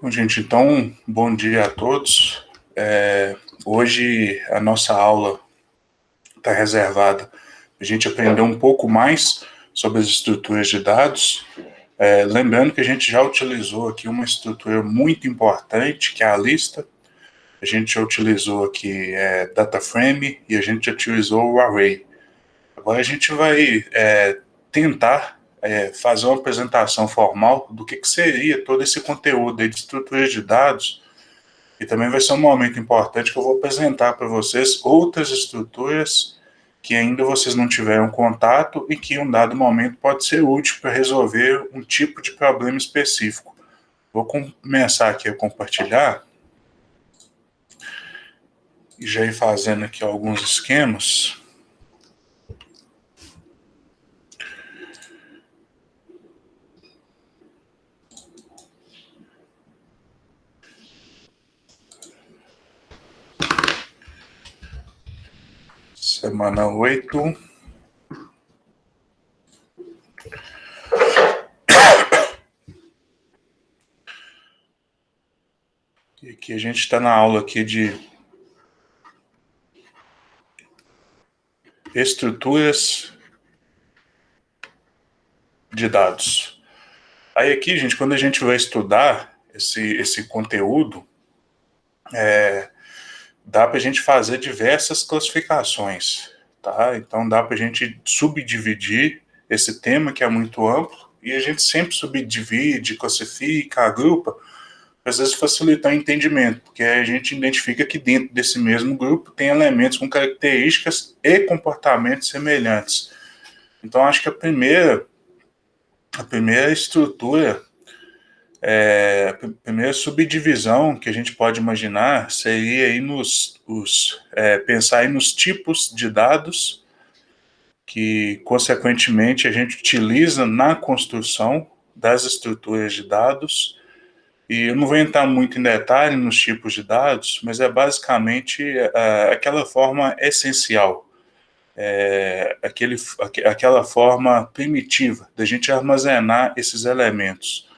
Bom, gente, então, bom dia a todos. Hoje a nossa aula está reservada para a gente aprender um pouco mais sobre as estruturas de dados. Lembrando que a gente já utilizou aqui uma estrutura muito importante, que é a lista. A gente já utilizou aqui data frame e a gente já utilizou o array. Agora a gente vai tentar fazer uma apresentação formal do que seria todo esse conteúdo aí de estruturas de dados. E também vai ser um momento importante que eu vou apresentar para vocês outras estruturas que ainda vocês não tiveram contato e que em um dado momento pode ser útil para resolver um tipo de problema específico. Vou começar aqui a compartilhar e já ir fazendo aqui alguns esquemas. Semana 8. E aqui a gente está na aula aqui de estruturas de dados. Aí aqui, gente, quando a gente vai estudar esse conteúdo, dá para a gente fazer diversas classificações, tá? Então dá para a gente subdividir esse tema que é muito amplo e a gente sempre subdivide, classifica, agrupa, para às vezes facilitar o entendimento, porque a gente identifica que dentro desse mesmo grupo tem elementos com características e comportamentos semelhantes. Então acho que a primeira estrutura, a primeira subdivisão que a gente pode imaginar seria aí pensar aí nos tipos de dados que, consequentemente, a gente utiliza na construção das estruturas de dados. E eu não vou entrar muito em detalhe nos tipos de dados, mas é basicamente aquela forma essencial, aquela forma primitiva da gente armazenar esses elementos.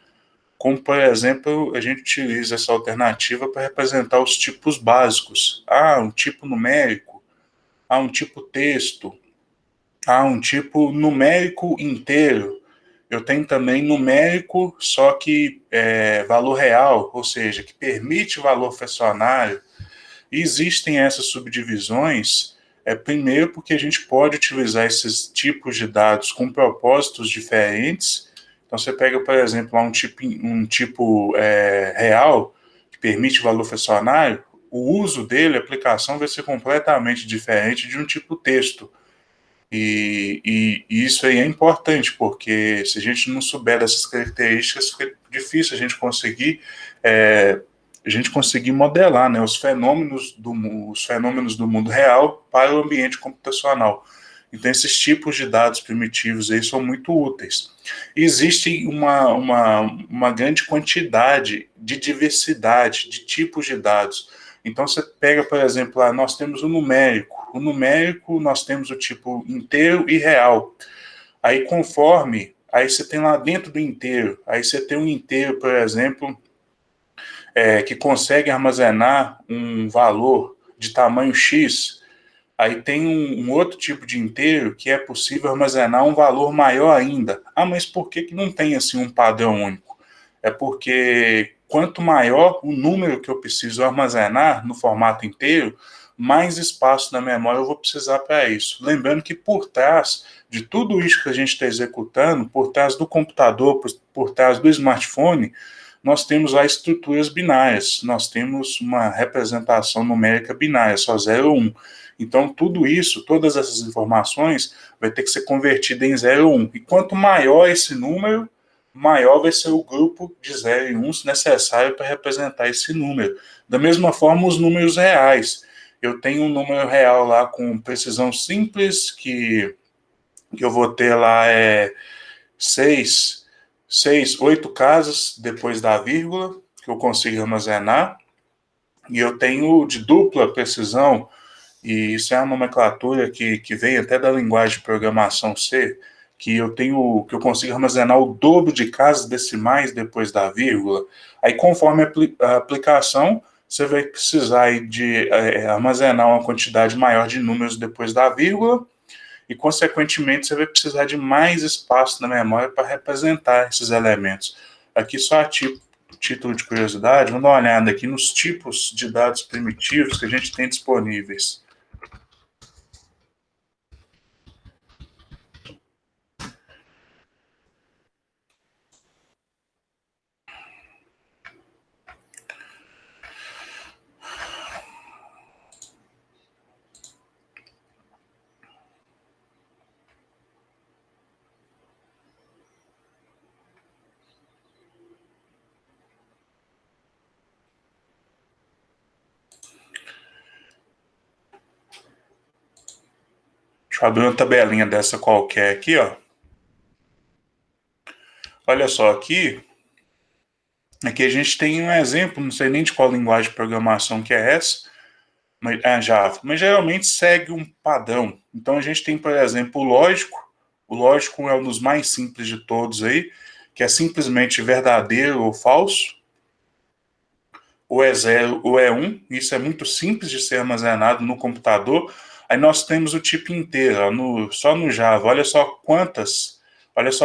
Como, por exemplo, a gente utiliza essa alternativa para representar os tipos básicos. Um tipo numérico, um tipo texto, um tipo numérico inteiro. Eu tenho também numérico, só que valor real, ou seja, que permite valor fracionário. E existem essas subdivisões, primeiro porque a gente pode utilizar esses tipos de dados com propósitos diferentes. Então você pega, por exemplo, um tipo real, que permite valor fracionário, o uso dele, a aplicação vai ser completamente diferente de um tipo texto. E isso aí é importante, porque se a gente não souber dessas características, fica difícil a gente conseguir modelar, né, os fenômenos do mundo real para o ambiente computacional. Então, esses tipos de dados primitivos aí são muito úteis. Existe uma grande quantidade de diversidade de tipos de dados. Então, você pega, por exemplo, nós temos o numérico. O numérico, nós temos o tipo inteiro e real. Aí, aí você tem lá dentro do inteiro, aí você tem um inteiro, por exemplo, que consegue armazenar um valor de tamanho X. Aí tem um outro tipo de inteiro que é possível armazenar um valor maior ainda. Mas por que não tem assim um padrão único? É porque quanto maior o número que eu preciso armazenar no formato inteiro, mais espaço na memória eu vou precisar para isso. Lembrando que por trás de tudo isso que a gente está executando, por trás do computador, por trás do smartphone, nós temos lá estruturas binárias, nós temos uma representação numérica binária, só 0 ou 1. Então, tudo isso, todas essas informações, vai ter que ser convertida em 0 ou 1. E quanto maior esse número, maior vai ser o grupo de 0 e 1 necessário para representar esse número. Da mesma forma, os números reais. Eu tenho um número real lá com precisão simples, que eu vou ter lá 8 casas depois da vírgula, que eu consigo armazenar. E eu tenho de dupla precisão, e isso é uma nomenclatura que vem até da linguagem de programação C, que eu consigo armazenar o dobro de casas decimais depois da vírgula, aí conforme a aplicação, você vai precisar aí de armazenar uma quantidade maior de números depois da vírgula, e, consequentemente, você vai precisar de mais espaço na memória para representar esses elementos. Aqui só a título de curiosidade, vamos dar uma olhada aqui nos tipos de dados primitivos que a gente tem disponíveis. Deixa eu abrir uma tabelinha dessa qualquer aqui, ó. Olha só, aqui a gente tem um exemplo, não sei nem de qual linguagem de programação que é essa, mas, Java, mas geralmente segue um padrão. Então a gente tem, por exemplo, o lógico é um dos mais simples de todos aí, que é simplesmente verdadeiro ou falso, ou é 0 ou é 1, isso é muito simples de ser armazenado no computador. Aí nós temos o tipo inteiro, ó, só no Java, olha só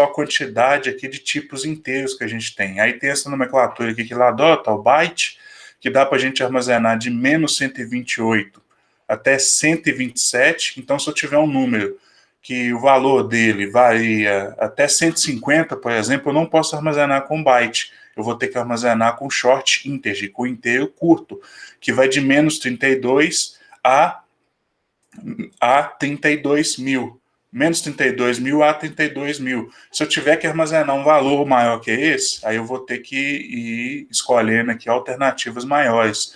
a quantidade aqui de tipos inteiros que a gente tem. Aí tem essa nomenclatura aqui que ele adota, o byte, que dá para a gente armazenar de menos 128 até 127. Então, se eu tiver um número que o valor dele varia até 150, por exemplo, eu não posso armazenar com byte. Eu vou ter que armazenar com short integer, com inteiro curto, que vai de menos 32 a 32 mil. Menos 32 mil a 32 mil. Se eu tiver que armazenar um valor maior que esse, aí eu vou ter que ir escolhendo aqui alternativas maiores.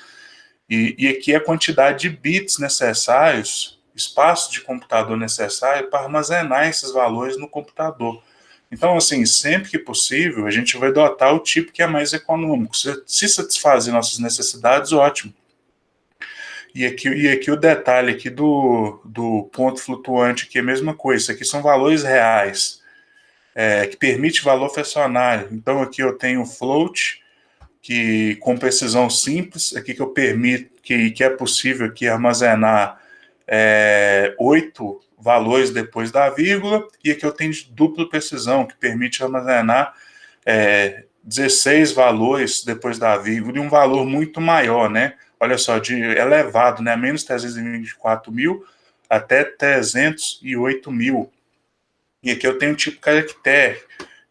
E aqui a quantidade de bits necessários, espaço de computador necessário para armazenar esses valores no computador. Então, assim, sempre que possível, a gente vai adotar o tipo que é mais econômico. Se satisfazer nossas necessidades, ótimo. E aqui o detalhe aqui do ponto flutuante, que é a mesma coisa. Isso aqui são valores reais, que permite valor fracionário. Então, aqui eu tenho float, que com precisão simples, aqui que eu permito, que é possível aqui armazenar 8 valores depois da vírgula, e aqui eu tenho dupla precisão, que permite armazenar 16 valores depois da vírgula, e um valor muito maior, né? Olha só, de elevado, né? Menos 324 mil até 308 mil. E aqui eu tenho um tipo caractere,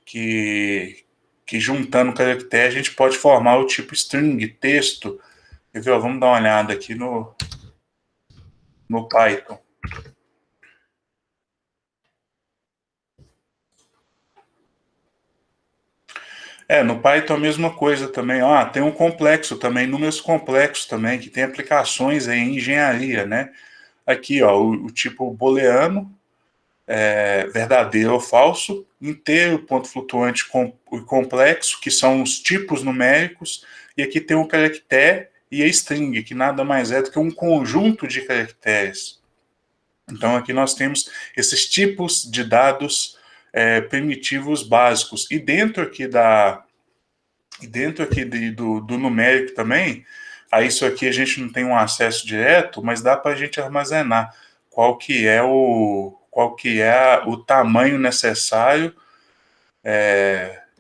que juntando caractere a gente pode formar o tipo string, texto. Quer ver, ó, vamos dar uma olhada aqui no Python. No Python a mesma coisa também. Tem um complexo também, números complexos também, que tem aplicações aí em engenharia, né? Aqui, ó, o tipo booleano, verdadeiro ou falso, inteiro, ponto flutuante e complexo, que são os tipos numéricos, e aqui tem o caractere e a string, que nada mais é do que um conjunto de caracteres. Então, aqui nós temos esses tipos de dados primitivos básicos. E dentro aqui do numérico também, a isso aqui a gente não tem um acesso direto, mas dá para a gente armazenar qual que é o tamanho necessário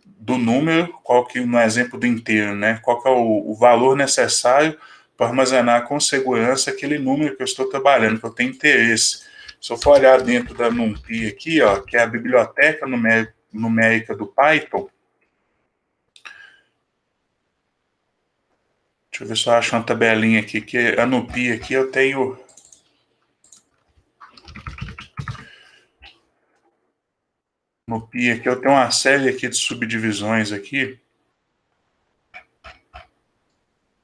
do número, qual que, no exemplo do inteiro, né? Qual que é o valor necessário para armazenar com segurança aquele número que eu estou trabalhando, que eu tenho interesse. Se eu for olhar dentro da NumPy aqui, ó, que é a biblioteca numérica do Python, deixa eu ver se eu acho uma tabelinha aqui, que a NumPy aqui eu tenho... NumPy aqui eu tenho uma série aqui de subdivisões aqui.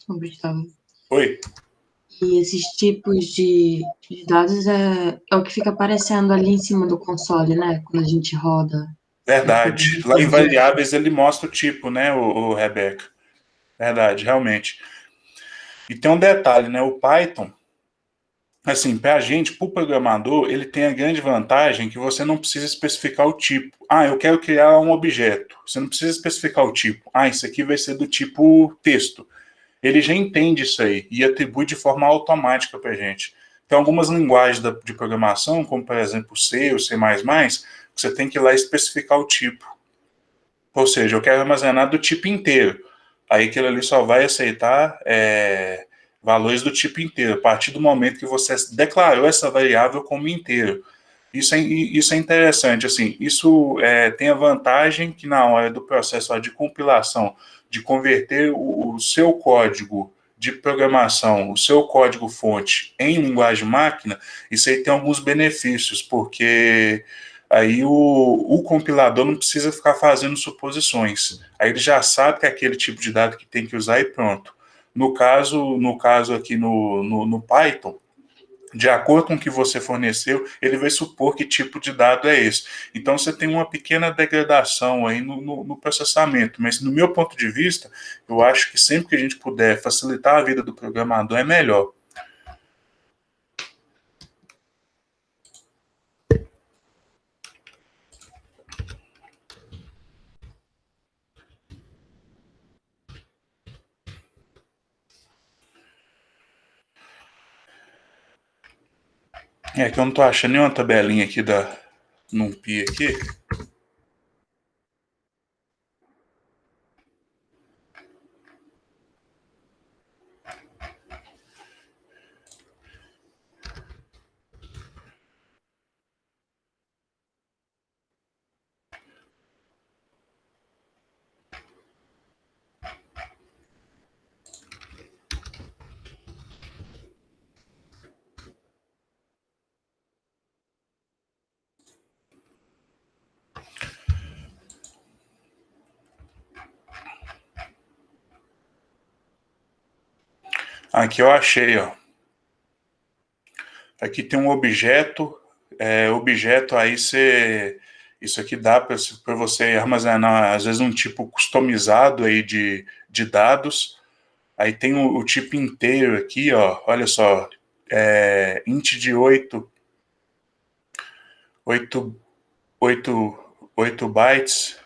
Gustavo. Oi? E esses tipos de dados é o que fica aparecendo ali em cima do console, né? Quando a gente roda. Verdade. Lá em variáveis ele mostra o tipo, né, o Rebeca? Verdade, realmente. E tem um detalhe, né? O Python, assim, para a gente, para o programador, ele tem a grande vantagem que você não precisa especificar o tipo. Ah, eu quero criar um objeto. Você não precisa especificar o tipo. Ah, isso aqui vai ser do tipo texto. Ele já entende isso aí e atribui de forma automática para a gente. Tem algumas linguagens de programação, como por exemplo C ou C++, que você tem que ir lá especificar o tipo. Ou seja, eu quero armazenar do tipo inteiro. Aí aquilo ali só vai aceitar valores do tipo inteiro, a partir do momento que você declarou essa variável como inteiro. Isso é interessante, assim, isso tem a vantagem que na hora do processo de compilação, de converter o seu código de programação, o seu código-fonte em linguagem máquina, isso aí tem alguns benefícios, porque aí o compilador não precisa ficar fazendo suposições. Aí ele já sabe que é aquele tipo de dado que tem que usar e pronto. No caso aqui no Python, de acordo com o que você forneceu, ele vai supor que tipo de dado é esse. Então você tem uma pequena degradação aí no processamento, mas no meu ponto de vista, eu acho que sempre que a gente puder facilitar a vida do programador é melhor. É que eu não estou achando nenhuma tabelinha aqui da NumPy aqui. Aqui eu achei, ó. Aqui tem um objeto, objeto aí você, isso aqui dá para você armazenar, às vezes, um tipo customizado aí de dados. Aí tem o tipo inteiro aqui, ó, olha só, int de 8, 8, 8 bytes,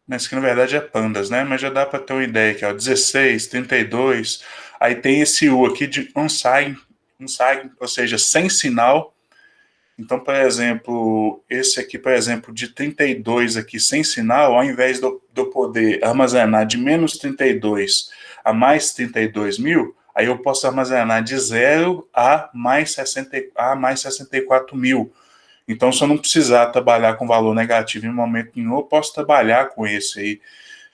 mas que na verdade é pandas, né? Mas já dá para ter uma ideia aqui, ó, 16, 32. Aí tem esse U aqui de unsigned, ou seja, sem sinal. Então, por exemplo, esse aqui, por exemplo, de 32 aqui sem sinal, ao invés de eu poder armazenar de menos 32 a mais 32.000, aí eu posso armazenar de 0 a mais 64.000. Então, se eu não precisar trabalhar com valor negativo em momento nenhum, eu posso trabalhar com esse aí.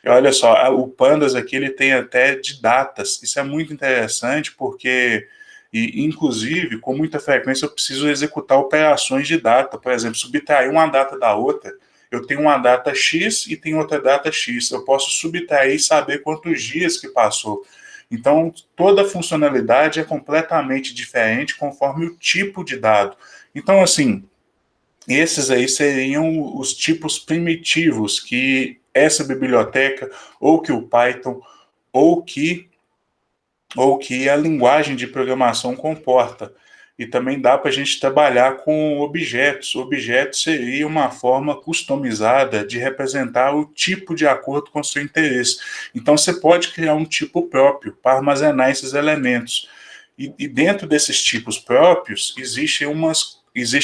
E olha só, o Pandas aqui ele tem até de datas. Isso é muito interessante porque, inclusive, com muita frequência eu preciso executar operações de data. Por exemplo, subtrair uma data da outra. Eu tenho uma data X e tenho outra data X. Eu posso subtrair e saber quantos dias que passou. Então, toda funcionalidade é completamente diferente conforme o tipo de dado. Então, assim, esses aí seriam os tipos primitivos que essa biblioteca, ou que o Python, ou que, ou que a linguagem de programação comporta. E também dá para a gente trabalhar com objetos. Objetos seria uma forma customizada de representar o tipo de acordo com o seu interesse. Então você pode criar um tipo próprio para armazenar esses elementos. E dentro desses tipos próprios, existem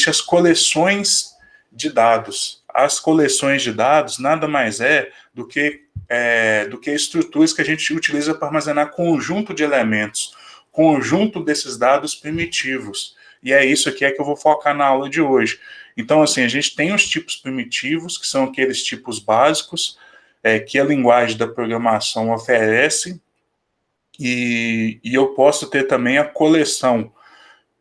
as coleções de dados. As coleções de dados nada mais do que estruturas que a gente utiliza para armazenar conjunto de elementos, conjunto desses dados primitivos. E é isso aqui que eu vou focar na aula de hoje. Então, assim, a gente tem os tipos primitivos, que são aqueles tipos básicos que a linguagem da programação oferece, e eu posso ter também a coleção,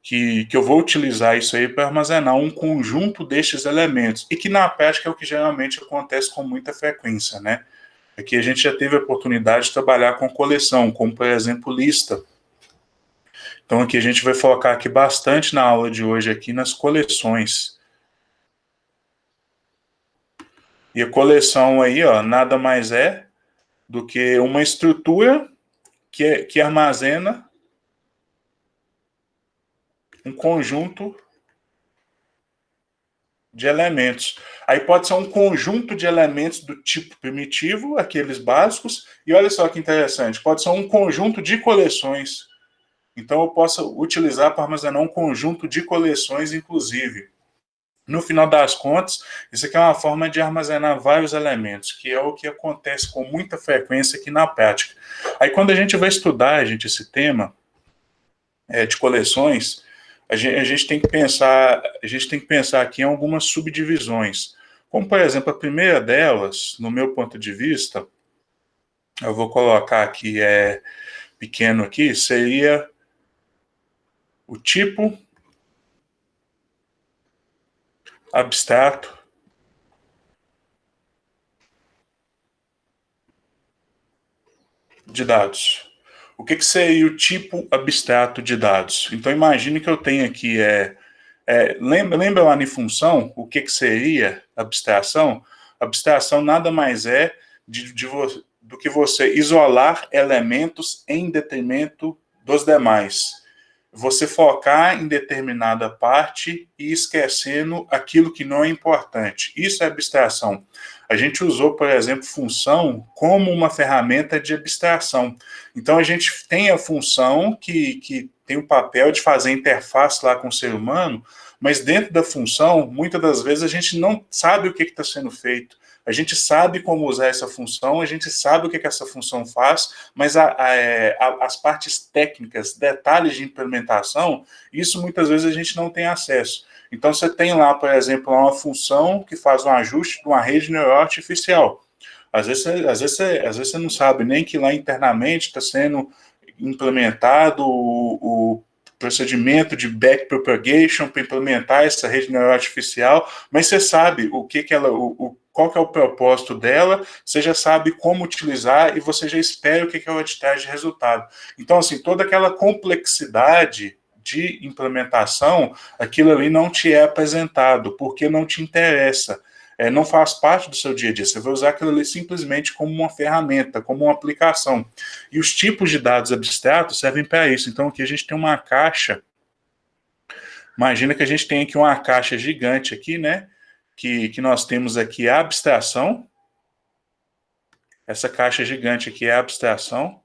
que eu vou utilizar isso aí para armazenar um conjunto destes elementos, e que na prática é o que geralmente acontece com muita frequência, né? Aqui a gente já teve a oportunidade de trabalhar com coleção, como por exemplo lista. Então aqui a gente vai focar aqui bastante na aula de hoje aqui nas coleções. E a coleção aí, ó, nada mais é do que uma estrutura que armazena um conjunto de elementos. Aí pode ser um conjunto de elementos do tipo primitivo, aqueles básicos, e olha só que interessante, pode ser um conjunto de coleções. Então eu posso utilizar para armazenar um conjunto de coleções, inclusive. No final das contas, isso aqui é uma forma de armazenar vários elementos, que é o que acontece com muita frequência aqui na prática. Aí quando a gente vai estudar, gente, esse tema de coleções, a gente tem que pensar aqui em algumas subdivisões. Como, por exemplo, a primeira delas, no meu ponto de vista, eu vou colocar aqui, pequeno aqui, seria o tipo abstrato de dados. O que seria o tipo abstrato de dados? Então, imagine que eu tenho aqui, lembra lá em função, o que seria abstração? Abstração nada mais é do que você isolar elementos em detrimento dos demais. Você focar em determinada parte e esquecendo aquilo que não é importante. Isso é abstração. A gente usou, por exemplo, função como uma ferramenta de abstração. Então, a gente tem a função que tem o papel de fazer interface lá com o ser humano, mas dentro da função, muitas das vezes, a gente não sabe o que está sendo feito. A gente sabe como usar essa função, a gente sabe o que essa função faz, mas as partes técnicas, detalhes de implementação, isso muitas vezes a gente não tem acesso. Então, você tem lá, por exemplo, uma função que faz um ajuste de uma rede neural artificial. Às vezes você não sabe nem que lá internamente está sendo implementado o procedimento de backpropagation para implementar essa rede neural artificial, mas você sabe qual que é o propósito dela, você já sabe como utilizar e você já espera o que ela te traz de resultado. Então, assim, toda aquela complexidade de implementação, aquilo ali não te é apresentado, porque não te interessa. Não faz parte do seu dia a dia, você vai usar aquilo ali simplesmente como uma ferramenta, como uma aplicação. E os tipos de dados abstratos servem para isso. Então, aqui a gente tem uma caixa, imagina que a gente tem aqui uma caixa gigante aqui, né? Que nós temos aqui a abstração. Essa caixa gigante aqui é a abstração.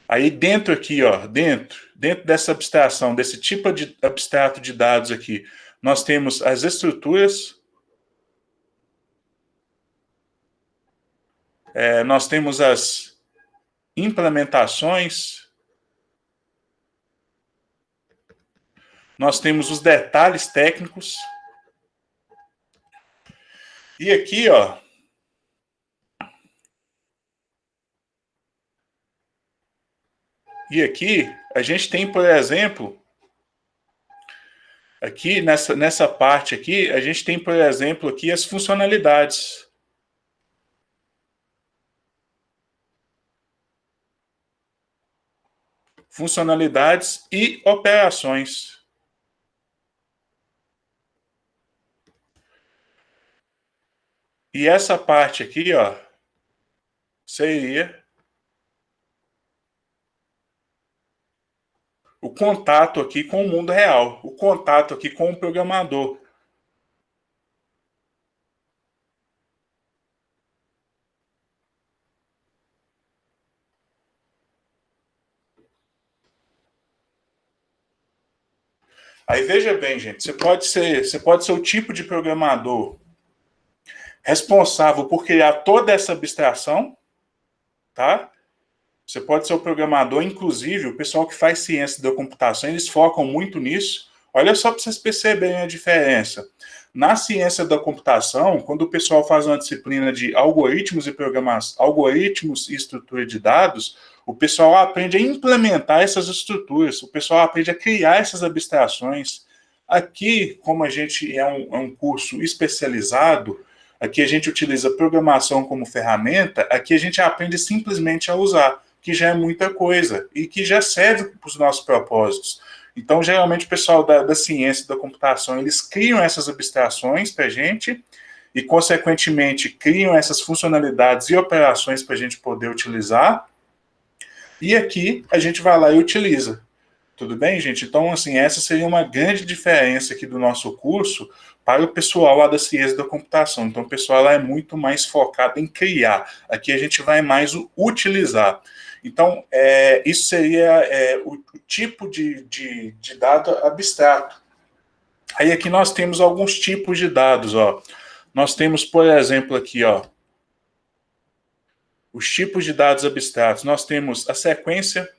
Aí dentro aqui, ó, dentro dessa abstração, desse tipo de abstrato de dados aqui, nós temos as estruturas, nós temos as implementações, nós temos os detalhes técnicos. E aqui, ó, a gente tem, por exemplo, aqui nessa parte aqui, a gente tem, por exemplo, aqui as funcionalidades. Funcionalidades e operações. E essa parte aqui, ó, seria o contato aqui com o mundo real, o contato aqui com o programador. Aí veja bem, gente, você pode ser o tipo de programador responsável por criar toda essa abstração, tá? Você pode ser o programador, inclusive o pessoal que faz ciência da computação, eles focam muito nisso. Olha só para vocês perceberem a diferença. Na ciência da computação, quando o pessoal faz uma disciplina de algoritmos e programação, algoritmos e estrutura de dados, o pessoal aprende a implementar essas estruturas, o pessoal aprende a criar essas abstrações. Aqui, como a gente é um curso especializado, aqui a gente utiliza programação como ferramenta, aqui a gente aprende simplesmente a usar, que já é muita coisa e que já serve para os nossos propósitos. Então, geralmente, o pessoal da ciência da computação, eles criam essas abstrações para a gente e, consequentemente, criam essas funcionalidades e operações para a gente poder utilizar. E aqui, a gente vai lá e utiliza. Tudo bem, gente? Então, assim, essa seria uma grande diferença aqui do nosso curso para o pessoal lá da ciência da computação. Então, o pessoal lá é muito mais focado em criar. Aqui a gente vai mais utilizar. Então, isso seria o tipo de dado abstrato. Aí aqui nós temos alguns tipos de dados, ó. Nós temos, por exemplo, aqui, ó, os tipos de dados abstratos. Nós temos a sequência,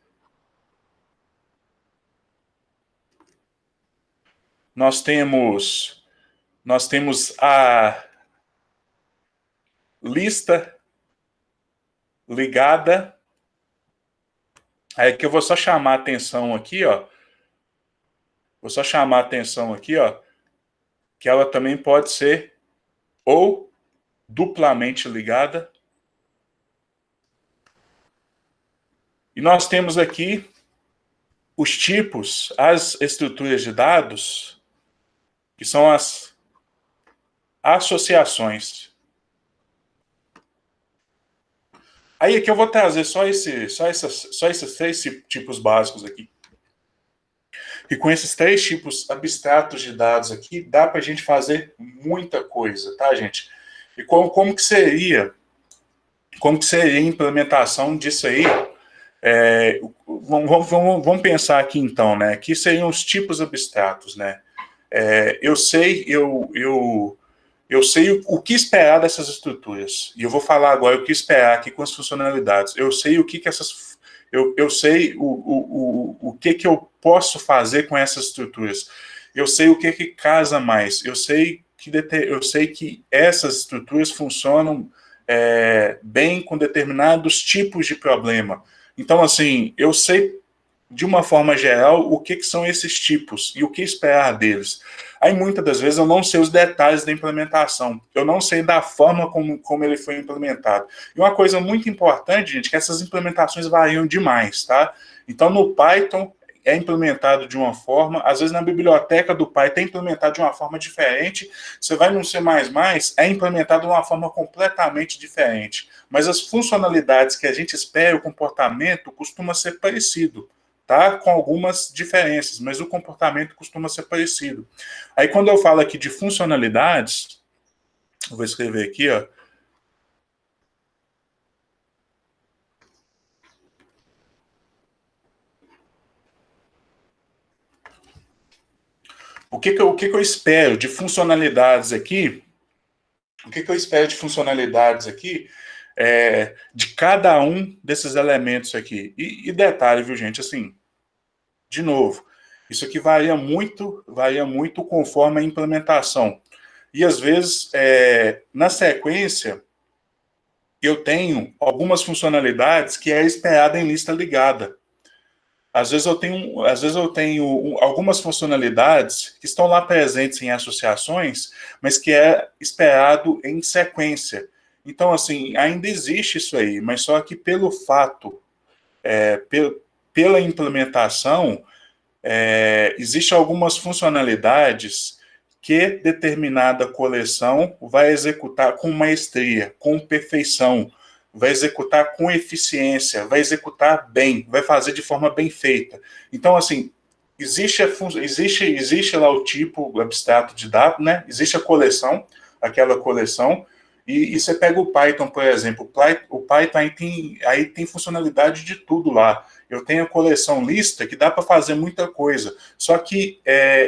nós temos a lista ligada. Aí que eu vou só chamar a atenção aqui, ó. Vou só chamar a atenção aqui, ó, que ela também pode ser ou duplamente ligada. E nós temos aqui os tipos, as estruturas de dados, que são as associações. Aí aqui eu vou trazer só esses três tipos básicos aqui. E com esses três tipos abstratos de dados aqui, dá para a gente fazer muita coisa, tá, gente? E como que seria a implementação disso aí? Vamos pensar aqui então, né? Que seriam os tipos abstratos, né? Eu sei o que esperar dessas estruturas. E eu vou falar agora o que esperar aqui com as funcionalidades. Eu sei o que essas. Eu sei o que eu posso fazer com essas estruturas. Eu sei o que casa mais. Eu sei que essas estruturas funcionam bem com determinados tipos de problema. Então, assim, eu sei de uma forma geral o que são esses tipos e o que esperar deles. Aí muitas das vezes eu não sei os detalhes da implementação, eu não sei da forma como ele foi implementado. E uma coisa muito importante, gente, é que essas implementações variam demais, tá? Então no Python é implementado de uma forma, às vezes na biblioteca do Python é implementado de uma forma diferente, você vai no C++, é implementado de uma forma completamente diferente. Mas as funcionalidades que a gente espera, o comportamento, costuma ser parecido. Tá? Com algumas diferenças, mas o comportamento costuma ser parecido. Aí quando eu falo aqui de funcionalidades, eu vou escrever aqui, ó. O que eu espero de funcionalidades aqui? O que eu espero de funcionalidades aqui de cada um desses elementos aqui? E detalhe, viu, gente? Assim, de novo, isso aqui varia muito conforme a implementação. E às vezes, na sequência, eu tenho algumas funcionalidades que é esperada em lista ligada. Às vezes eu tenho algumas funcionalidades que estão lá presentes em associações, mas que é esperado em sequência. Então, assim, ainda existe isso aí, mas só que pelo fato, pela implementação, existem algumas funcionalidades que determinada coleção vai executar com maestria, com perfeição, vai executar com eficiência, vai executar bem, vai fazer de forma bem feita. Então, assim, existe lá o tipo abstrato de dado, né? Existe a coleção, aquela coleção, e você pega o Python, por exemplo, o Python aí tem funcionalidade de tudo lá. Eu tenho a coleção lista que dá para fazer muita coisa, só que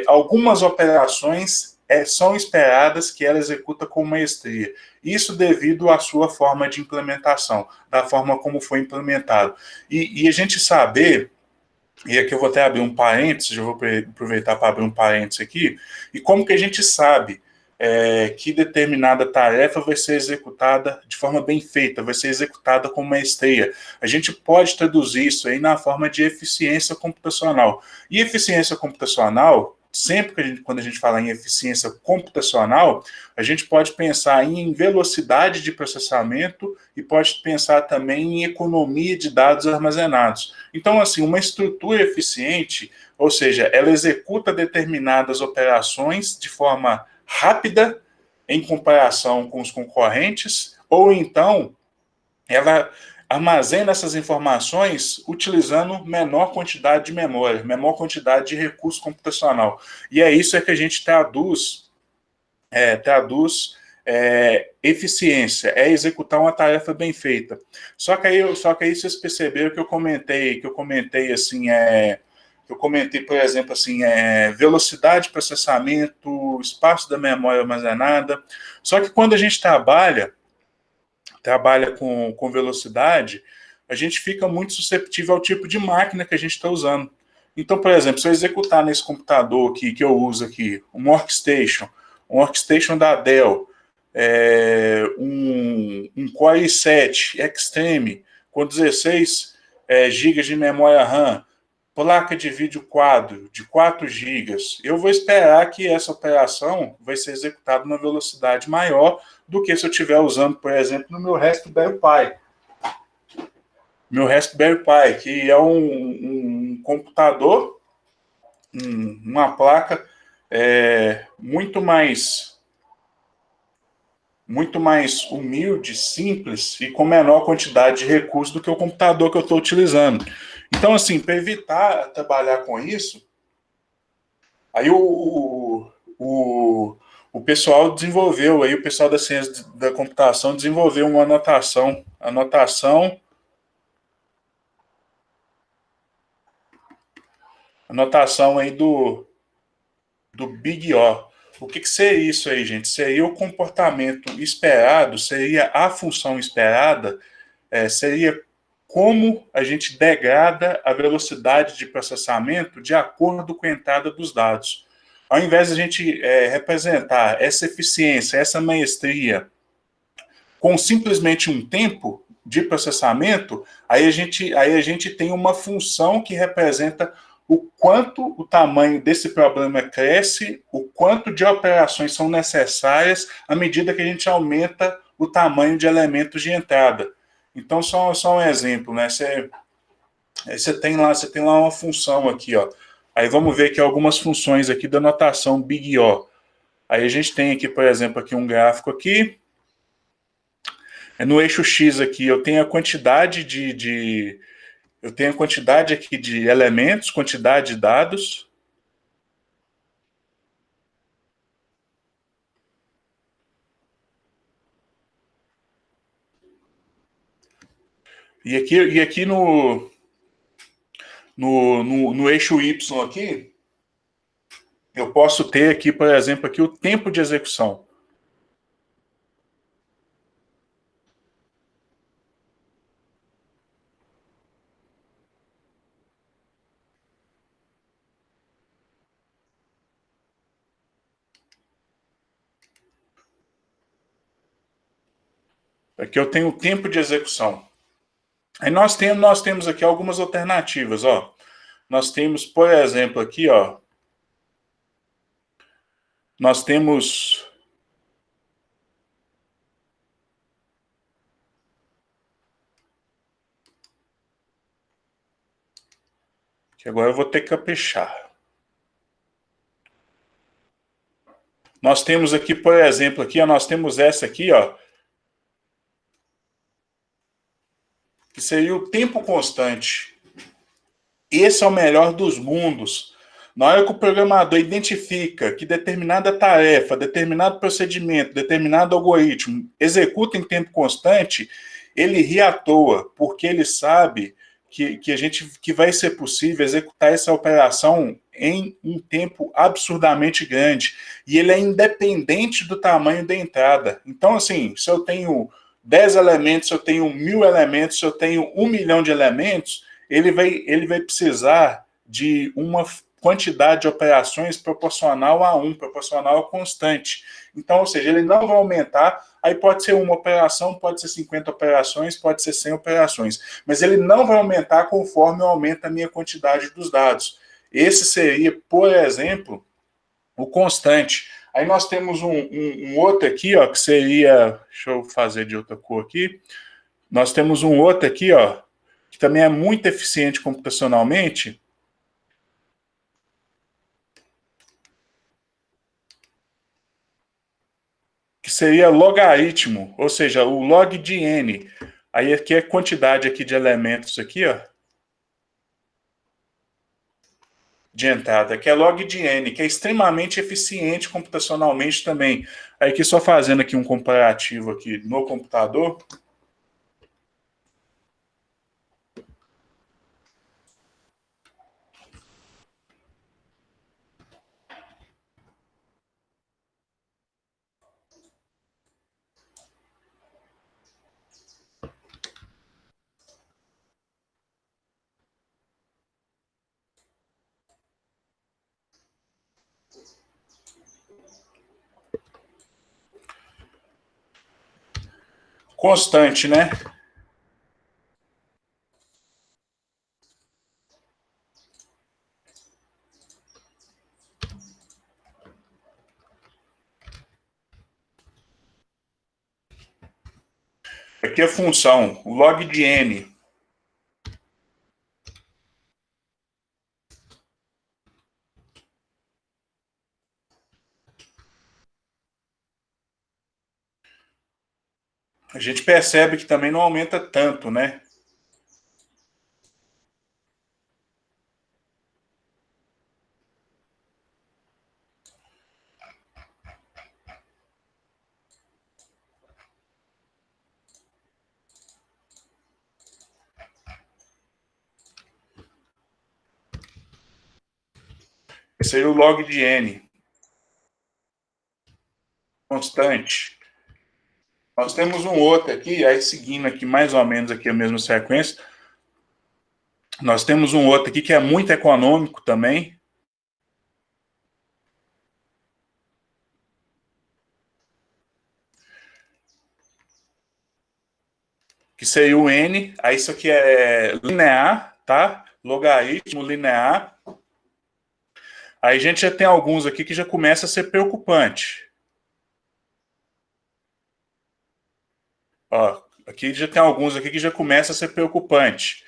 algumas operações são esperadas que ela executa com maestria. Isso devido à sua forma de implementação, da forma como foi implementado. E a gente saber, e aqui eu vou até abrir um parênteses, eu vou aproveitar para abrir um parênteses aqui, e como que a gente sabe que determinada tarefa vai ser executada de forma bem feita, vai ser executada com maestria. A gente pode traduzir isso aí na forma de eficiência computacional. E eficiência computacional, sempre quando a gente fala em eficiência computacional, a gente pode pensar em velocidade de processamento e pode pensar também em economia de dados armazenados. Então, assim, uma estrutura eficiente, ou seja, ela executa determinadas operações de forma rápida em comparação com os concorrentes, ou então armazena essas informações utilizando menor quantidade de memória, menor quantidade de recurso computacional. E é isso que a gente traduz eficiência, é executar uma tarefa bem feita. Só que aí vocês perceberam que eu comentei assim, por exemplo, assim, velocidade de processamento, espaço da memória armazenada. Só que quando a gente trabalha com velocidade, a gente fica muito susceptível ao tipo de máquina que a gente está usando. Então, por exemplo, se eu executar nesse computador aqui, que eu uso aqui, um workstation da Dell, um Core i7 Extreme, com 16 GB de memória RAM, placa de vídeo quadro de 4 gigas, eu vou esperar que essa operação vai ser executada numa velocidade maior do que se eu estiver usando, por exemplo, no meu Raspberry Pi. Meu Raspberry Pi, que é um computador, uma placa muito mais humilde, simples e com menor quantidade de recursos do que o computador que eu estou utilizando. Então, assim, para evitar trabalhar com isso, aí o pessoal desenvolveu, aí o pessoal da ciência da computação desenvolveu uma anotação aí do Big O. O que seria isso aí, gente? Seria o comportamento esperado, seria a função esperada, seria como a gente degrada a velocidade de processamento de acordo com a entrada dos dados. Ao invés de a gente representar essa eficiência, essa maestria com simplesmente um tempo de processamento, aí a gente tem uma função que representa o quanto o tamanho desse problema cresce, o quanto de operações são necessárias à medida que a gente aumenta o tamanho de elementos de entrada. Então, só um exemplo, né? Você tem lá uma função aqui, ó. Aí vamos ver aqui algumas funções aqui da notação Big O. Aí a gente tem aqui, por exemplo, aqui um gráfico aqui. No eixo X aqui eu tenho a quantidade eu tenho a quantidade aqui de elementos, quantidade de dados. E aqui no eixo Y aqui, eu posso ter aqui, por exemplo, aqui o tempo de execução. Aqui eu tenho o tempo de execução. Aí nós temos aqui algumas alternativas, ó. Nós temos, por exemplo, aqui, ó. Nós temos que agora eu vou ter que caprichar. Nós temos aqui, por exemplo, aqui, ó, nós temos essa aqui, ó, que seria o tempo constante. Esse é o melhor dos mundos. Na hora que o programador identifica que determinada tarefa, determinado procedimento, determinado algoritmo executa em tempo constante, ele ri à toa, porque ele sabe que vai ser possível executar essa operação em um tempo absurdamente grande. E ele é independente do tamanho da entrada. Então, assim, se eu tenho 10 elementos, se eu tenho 1.000 elementos, se eu tenho 1 milhão de elementos, ele vai precisar de uma quantidade de operações proporcional a constante. Então, ou seja, ele não vai aumentar, aí pode ser uma operação, pode ser 50 operações, pode ser 100 operações, mas ele não vai aumentar conforme eu aumento a minha quantidade dos dados. Esse seria, por exemplo, o constante. Aí nós temos um outro aqui, ó, que seria, deixa eu fazer de outra cor aqui, nós temos um outro aqui, ó, que também é muito eficiente computacionalmente, que seria logaritmo, ou seja, o log de n. Aí aqui é a quantidade aqui de elementos aqui, ó, de entrada, que é log de n, que é extremamente eficiente computacionalmente também. Aí aqui só fazendo aqui um comparativo aqui no computador. Constante, né? Aqui é a função, o log de n. A gente percebe que também não aumenta tanto, né? Esse aí é o log de n, constante. Nós temos um outro aqui, aí seguindo aqui mais ou menos aqui a mesma sequência, nós temos um outro aqui que é muito econômico também, que seria o n, aí isso aqui é linear, tá? Logaritmo linear. Aí a gente já tem alguns aqui que já começa a ser preocupante. Ó, aqui já tem alguns aqui que já começa a ser preocupante.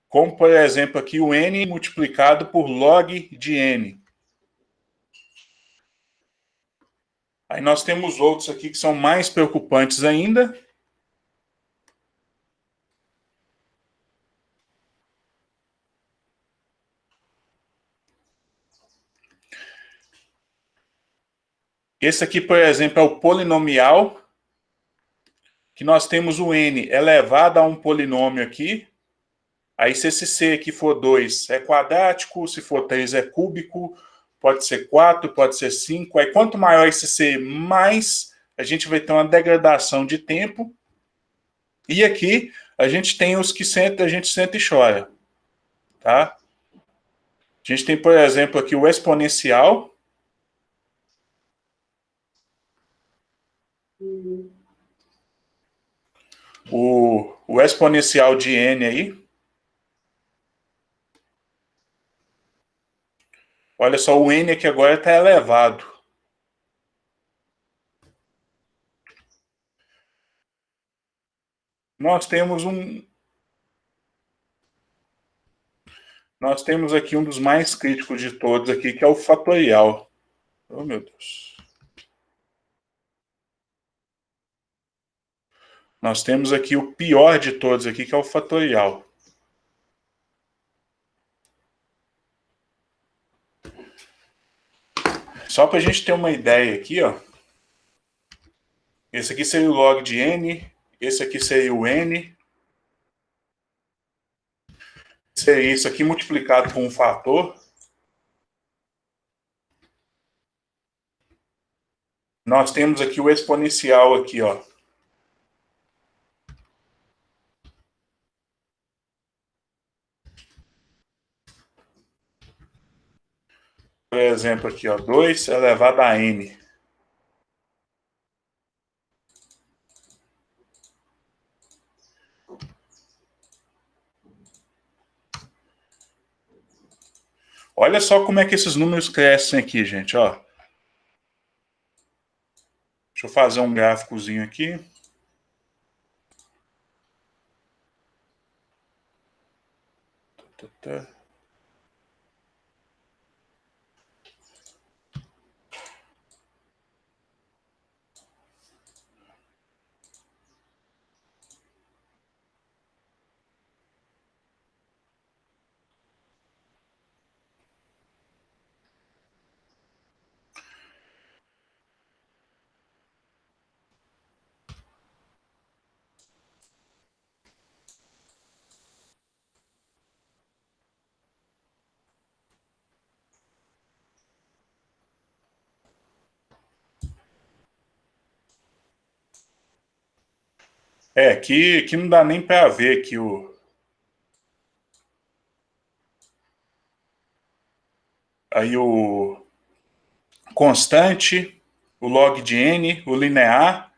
Como, por exemplo, aqui o n multiplicado por log de n. Aí nós temos outros aqui que são mais preocupantes ainda. Esse aqui, por exemplo, é o polinomial, que nós temos o n elevado a um polinômio aqui. Aí se esse c aqui for 2 é quadrático, se for 3 é cúbico, pode ser 4, pode ser 5. Aí quanto maior esse c, mais a gente vai ter uma degradação de tempo. E aqui a gente tem os que a gente senta e chora. Tá? A gente tem, por exemplo, aqui o exponencial. O exponencial de n aí. Olha só, o n aqui agora está elevado. Nós temos aqui um dos mais críticos de todos aqui, que é o fatorial. Oh, meu Deus. Nós temos aqui o pior de todos aqui, que é o fatorial. Só para a gente ter uma ideia aqui, ó. Esse aqui seria o log de n, esse aqui seria o n. Seria isso aqui multiplicado por um fator. Nós temos aqui o exponencial aqui, ó. Por exemplo, aqui, ó, 2 elevado a n. Olha só como é que esses números crescem aqui, gente, ó. Deixa eu fazer um gráficozinho aqui. Aqui não dá nem para ver aqui o... Aí o constante, o log de n, o linear.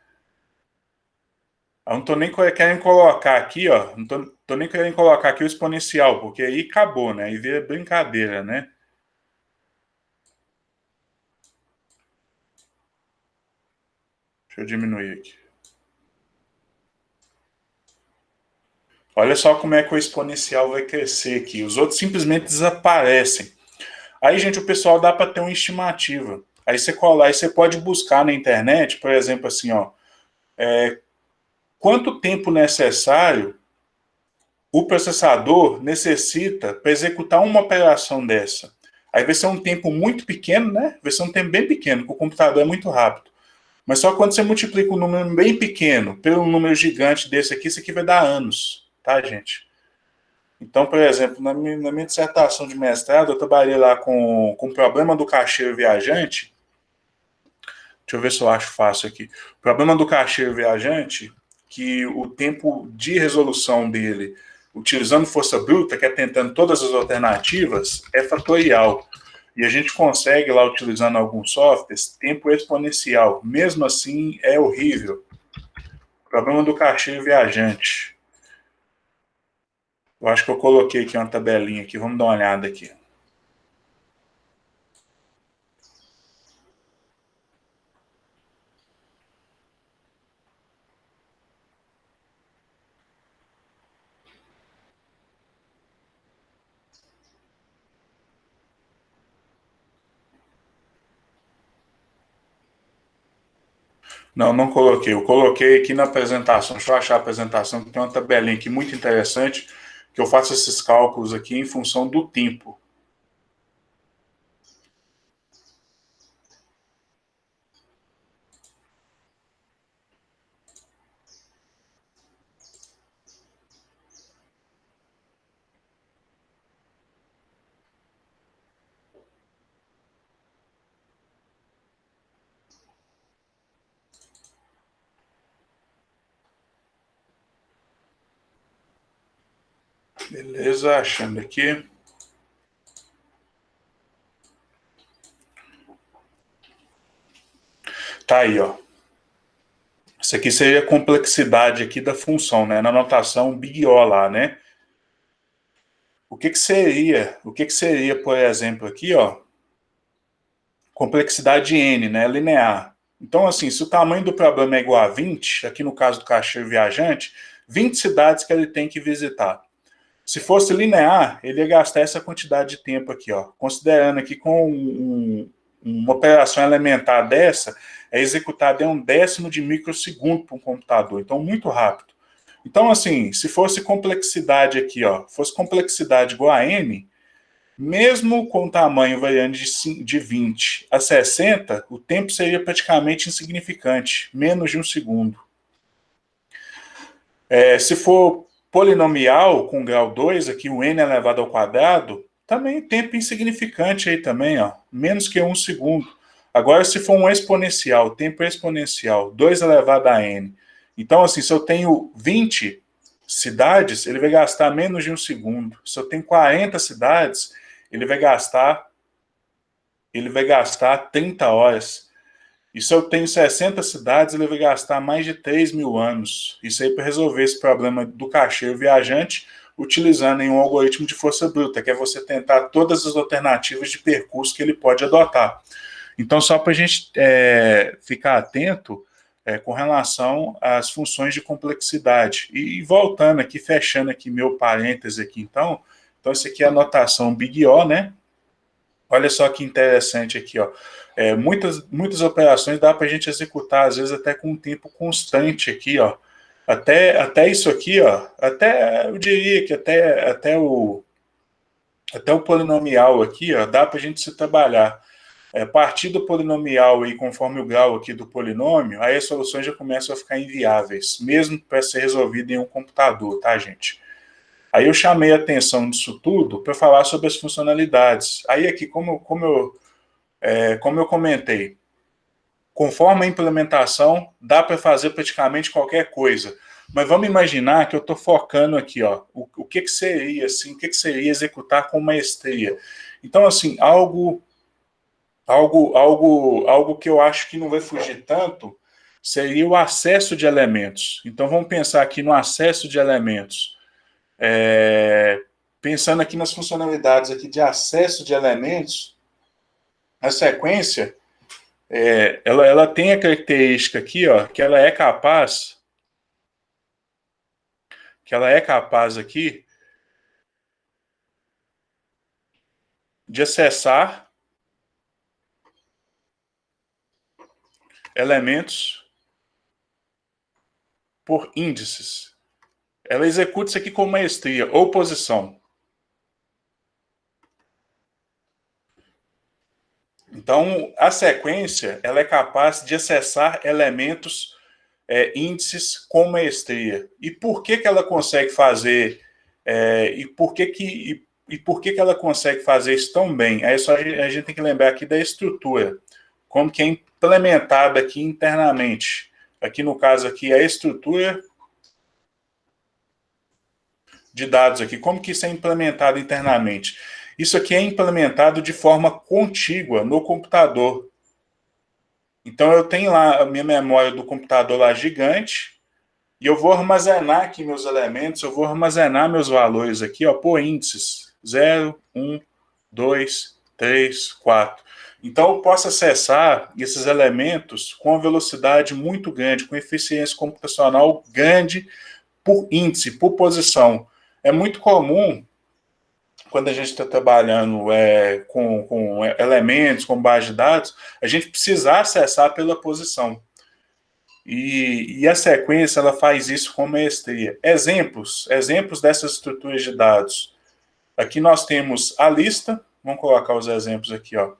Eu não tô nem querendo colocar aqui, ó. Não tô nem querendo colocar aqui o exponencial, porque aí acabou, né? Aí vira brincadeira, né? Deixa eu diminuir aqui. Olha só como é que o exponencial vai crescer aqui. Os outros simplesmente desaparecem. Aí, gente, o pessoal dá para ter uma estimativa. Aí você colar, aí você pode buscar na internet, por exemplo, assim, ó, quanto tempo necessário o processador necessita para executar uma operação dessa. Aí vai ser um tempo muito pequeno, né? Vai ser um tempo bem pequeno, porque o computador é muito rápido. Mas só quando você multiplica um número bem pequeno pelo número gigante desse aqui, isso aqui vai dar anos, tá, gente? Então, por exemplo, na minha dissertação de mestrado, eu trabalhei lá com o problema do caixeiro viajante. Deixa eu ver se eu acho fácil aqui. O problema do caixeiro viajante, que o tempo de resolução dele, utilizando força bruta, que é tentando todas as alternativas, é fatorial. E a gente consegue lá, utilizando alguns softwares, tempo exponencial. Mesmo assim, é horrível. O problema do caixeiro viajante. Eu acho que eu coloquei aqui uma tabelinha aqui. Vamos dar uma olhada aqui. Não, não coloquei. Eu coloquei aqui na apresentação. Deixa eu achar a apresentação, que tem uma tabelinha aqui muito interessante, que eu faço esses cálculos aqui em função do tempo. Beleza, achando aqui. Tá aí, ó. Isso aqui seria a complexidade aqui da função, né? Na notação Big O lá, né? O que que seria, por exemplo, aqui, ó, complexidade N, né? Linear. Então, assim, se o tamanho do problema é igual a 20, aqui no caso do caixeiro viajante, 20 cidades que ele tem que visitar. Se fosse linear, ele ia gastar essa quantidade de tempo aqui, ó. Considerando aqui com uma operação elementar dessa, é executada em 1/10 de microsegundo para um computador. Então, muito rápido. Então, assim, se fosse complexidade aqui, ó, fosse complexidade igual a n, mesmo com o tamanho variando de 20 a 60, o tempo seria praticamente insignificante, menos de um segundo. Se for polinomial com grau 2, aqui o n elevado ao quadrado, também tempo insignificante aí também, ó, menos que um segundo. Agora, se for um exponencial, tempo exponencial, 2 elevado a n. Então, assim, se eu tenho 20 cidades, ele vai gastar menos de um segundo. Se eu tenho 40 cidades, ele vai gastar 30 horas. E se eu tenho 60 cidades, ele vai gastar mais de 3.000 anos. Isso aí para resolver esse problema do caixeiro viajante, utilizando em um algoritmo de força bruta, que é você tentar todas as alternativas de percurso que ele pode adotar. Então, só para a gente ficar atento com relação às funções de complexidade. E voltando aqui, fechando aqui meu parêntese aqui, então isso aqui é a notação Big O, né? Olha só que interessante aqui, ó. Muitas operações dá para a gente executar, às vezes até com um tempo constante aqui, ó. Até isso aqui, ó. Eu diria que até o polinomial aqui, ó, dá para a gente se trabalhar. A partir do polinomial e conforme o grau aqui do polinômio, aí as soluções já começam a ficar inviáveis, mesmo para ser resolvido em um computador, tá, gente? Aí eu chamei a atenção disso tudo para falar sobre as funcionalidades. Aí aqui, como eu comentei, conforme a implementação, dá para fazer praticamente qualquer coisa. Mas vamos imaginar que eu estou focando aqui, ó, o que seria, assim, o que seria executar com maestria. Então, assim, algo que eu acho que não vai fugir tanto seria o acesso de elementos. Então, vamos pensar aqui no acesso de elementos. Pensando aqui nas funcionalidades aqui de acesso de elementos, a sequência, ela tem a característica aqui, ó, que ela é capaz aqui de acessar elementos por índices. Ela executa isso aqui com maestria ou posição. Então, a sequência ela é capaz de acessar elementos, índices com maestria. E por que ela consegue fazer? E por que ela consegue fazer isso tão bem? Aí só a gente tem que lembrar aqui da estrutura, como que é implementada aqui internamente. Aqui no caso aqui a estrutura de dados aqui, como que isso é implementado internamente? Isso aqui é implementado de forma contígua no computador. Então eu tenho lá a minha memória do computador lá gigante, e eu vou armazenar aqui meus elementos, eu vou armazenar meus valores aqui, ó, por índices. 0, 1, 2, 3, 4. Então eu posso acessar esses elementos com uma velocidade muito grande, com eficiência computacional grande por índice, por posição. É muito comum, quando a gente está trabalhando com elementos, com base de dados, a gente precisar acessar pela posição. E a sequência, ela faz isso com maestria. Exemplos dessas estruturas de dados. Aqui nós temos a lista, vamos colocar os exemplos aqui, ó.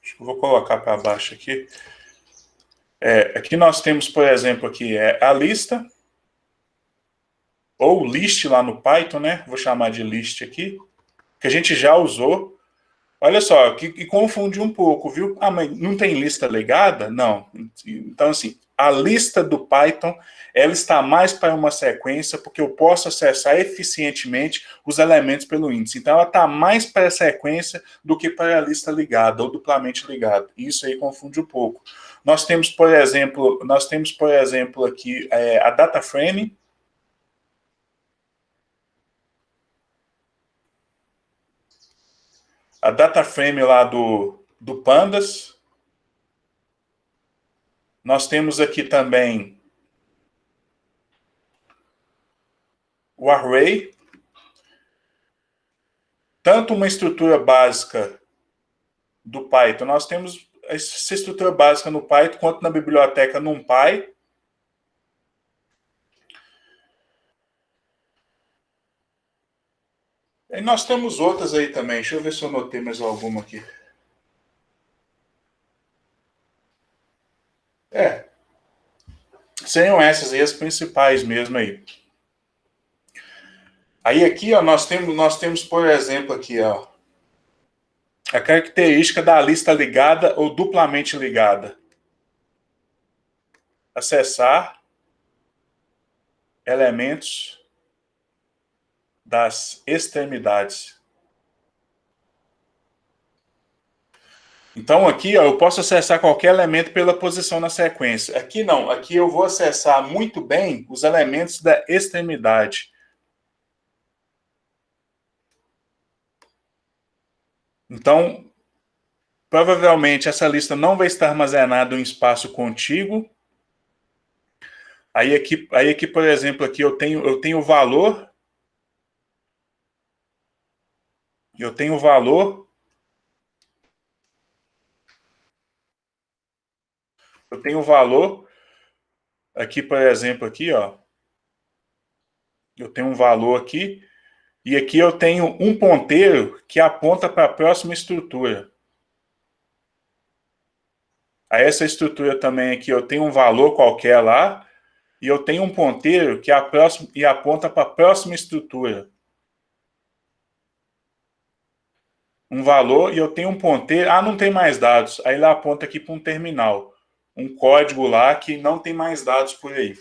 Acho que eu vou colocar para baixo aqui. Aqui nós temos, por exemplo, aqui a lista, ou list lá no Python, né? Vou chamar de list aqui, que a gente já usou. Olha só, que confunde um pouco, viu? Ah, mas não tem lista legada? Não. Então, assim, a lista do Python, ela está mais para uma sequência, porque eu posso acessar eficientemente os elementos pelo índice. Então, ela está mais para a sequência do que para a lista ligada, ou duplamente ligada. Isso aí confunde um pouco. Nós temos, por exemplo, aqui a data frame. A data frame lá do Pandas. Nós temos aqui também o array. Tanto uma estrutura básica do Python, nós temos essa estrutura básica no Python, quanto na biblioteca NumPy. E nós temos outras aí também. Deixa eu ver se eu notei mais alguma aqui. Seriam essas aí as principais mesmo aí. Aí aqui, ó, nós temos, por exemplo, aqui, ó, a característica da lista ligada ou duplamente ligada. Acessar elementos das extremidades. Então aqui, ó, eu posso acessar qualquer elemento pela posição na sequência. Aqui não, aqui eu vou acessar muito bem os elementos da extremidade. Então, provavelmente essa lista não vai estar armazenada em espaço contíguo. Aí aqui, por exemplo, aqui eu tenho o valor. Eu tenho o valor. Eu tenho o valor. Aqui, por exemplo, aqui, ó. Eu tenho um valor aqui. E aqui eu tenho um ponteiro que aponta para a próxima estrutura. A essa estrutura também aqui eu tenho um valor qualquer lá. e eu tenho um ponteiro que aponta para a próxima estrutura. Um valor, e eu tenho um ponteiro, não tem mais dados, aí ele aponta aqui para um terminal, um código lá que não tem mais dados por aí.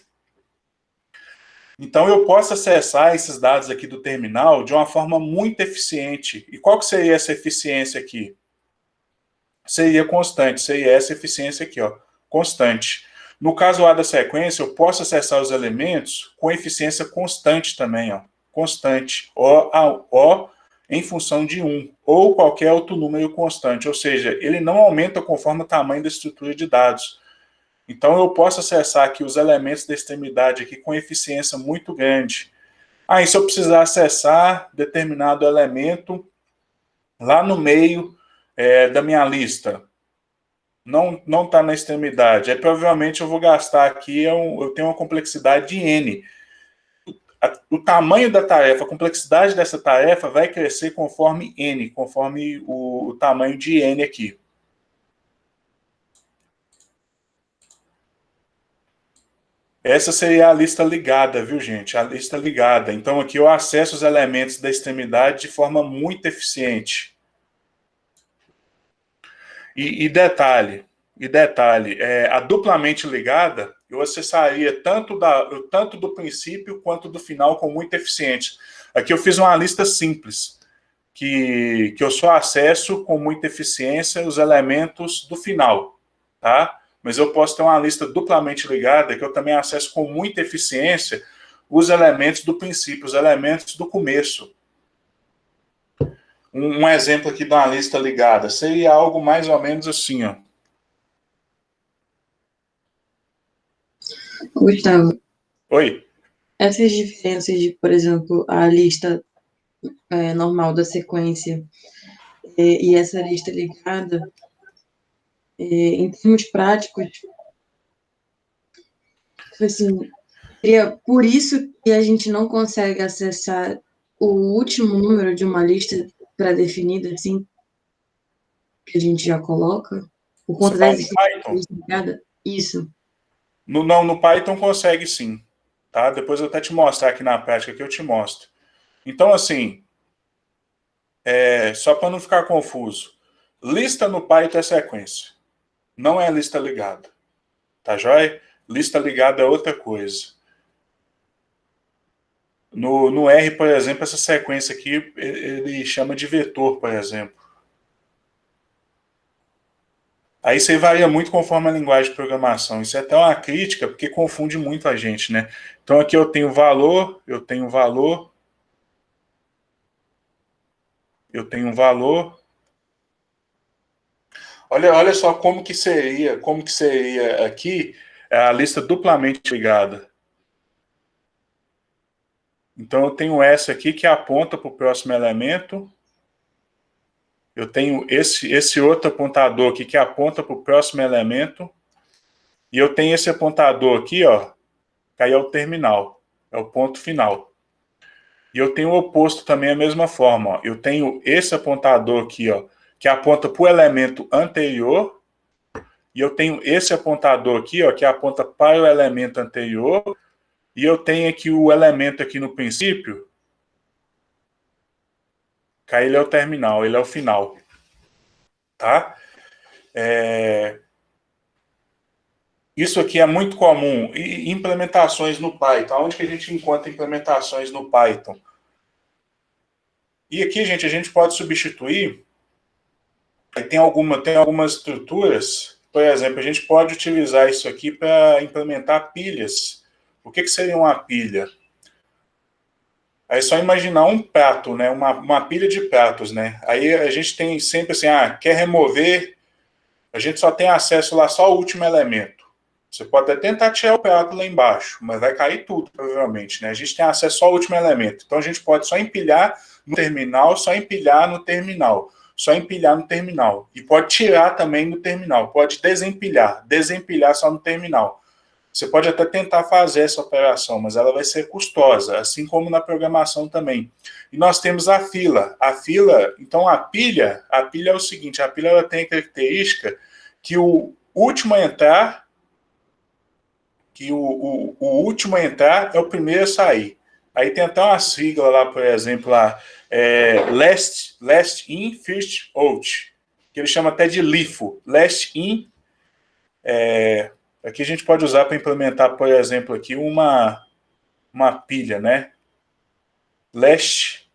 Então eu posso acessar esses dados aqui do terminal de uma forma muito eficiente. E qual que seria essa eficiência aqui? Seria constante, seria essa eficiência aqui, ó, constante. No caso lá da sequência, eu posso acessar os elementos com eficiência constante também, ó, constante, O em função de 1, ou qualquer outro número constante, ou seja, ele não aumenta conforme o tamanho da estrutura de dados. Então eu posso acessar aqui os elementos da extremidade aqui com eficiência muito grande. E se eu precisar acessar determinado elemento lá no meio da minha lista, não está na extremidade, provavelmente eu vou gastar aqui, eu tenho uma complexidade de N. O tamanho da tarefa, a complexidade dessa tarefa vai crescer conforme N, conforme o tamanho de N aqui. Essa seria a lista ligada, viu, gente? A lista ligada. Então, aqui eu acesso os elementos da extremidade de forma muito eficiente. E detalhe, a duplamente ligada, eu acessaria tanto do princípio quanto do final com muita eficiência. Aqui eu fiz uma lista simples, que eu só acesso com muita eficiência os elementos do final, tá? Mas eu posso ter uma lista duplamente ligada, que eu também acesso com muita eficiência os elementos do princípio, os elementos do começo. Um exemplo aqui de uma lista ligada seria algo mais ou menos assim, ó. Gustavo, Oi? essas diferenças de, por exemplo, a lista normal da sequência e essa lista ligada, em termos práticos, assim, seria por isso que a gente não consegue acessar o último número de uma lista pré-definida, assim, que a gente já coloca, por Você conta da fala no existência da Python? lista ligada? Isso. No Python consegue sim, tá? Depois eu até te mostrar aqui na prática que eu te mostro. Então, assim, só para não ficar confuso, lista no Python é sequência, não é lista ligada, tá joia? Lista ligada é outra coisa. No R, por exemplo, essa sequência aqui, ele chama de vetor, por exemplo. Aí isso aí varia muito conforme a linguagem de programação. Isso é até uma crítica, porque confunde muito a gente, né? Então aqui eu tenho valor, eu tenho valor, eu tenho um valor. Olha só como que seria aqui a lista duplamente ligada. Então eu tenho essa aqui que aponta para o próximo elemento. Eu tenho esse outro apontador aqui que aponta para o próximo elemento. E eu tenho esse apontador aqui, ó, que aí é o terminal, é o ponto final. E eu tenho o oposto também a mesma forma, ó. Eu tenho esse apontador aqui, ó, que aponta para o elemento anterior. E eu tenho esse apontador aqui, ó, que aponta para o elemento anterior. E eu tenho aqui o elemento aqui no princípio, que aí ele é o terminal, ele é o final. Tá? Isso aqui é muito comum. E implementações no Python. Onde que a gente encontra implementações no Python? E aqui, gente, a gente pode substituir. Tem algumas estruturas. Por exemplo, a gente pode utilizar isso aqui para implementar pilhas. O que seria uma pilha? Aí é só imaginar um prato, né? Uma pilha de pratos, né? Aí a gente tem sempre assim, quer remover, a gente só tem acesso lá só ao último elemento. Você pode até tentar tirar o prato lá embaixo, mas vai cair tudo, provavelmente, né? A gente tem acesso só ao último elemento. Então a gente pode só empilhar no terminal, só empilhar no terminal, só empilhar no terminal. E pode tirar também no terminal, pode desempilhar só no terminal. Você pode até tentar fazer essa operação, mas ela vai ser custosa, assim como na programação também. E nós temos a fila. Então a pilha é o seguinte, a pilha ela tem a característica que o último a entrar que o último a entrar é o primeiro a sair. Aí tem até uma sigla lá, por exemplo, lá, last in, first out, que ele chama até de LIFO, last in. Aqui a gente pode usar para implementar, por exemplo, aqui uma pilha, né? Last,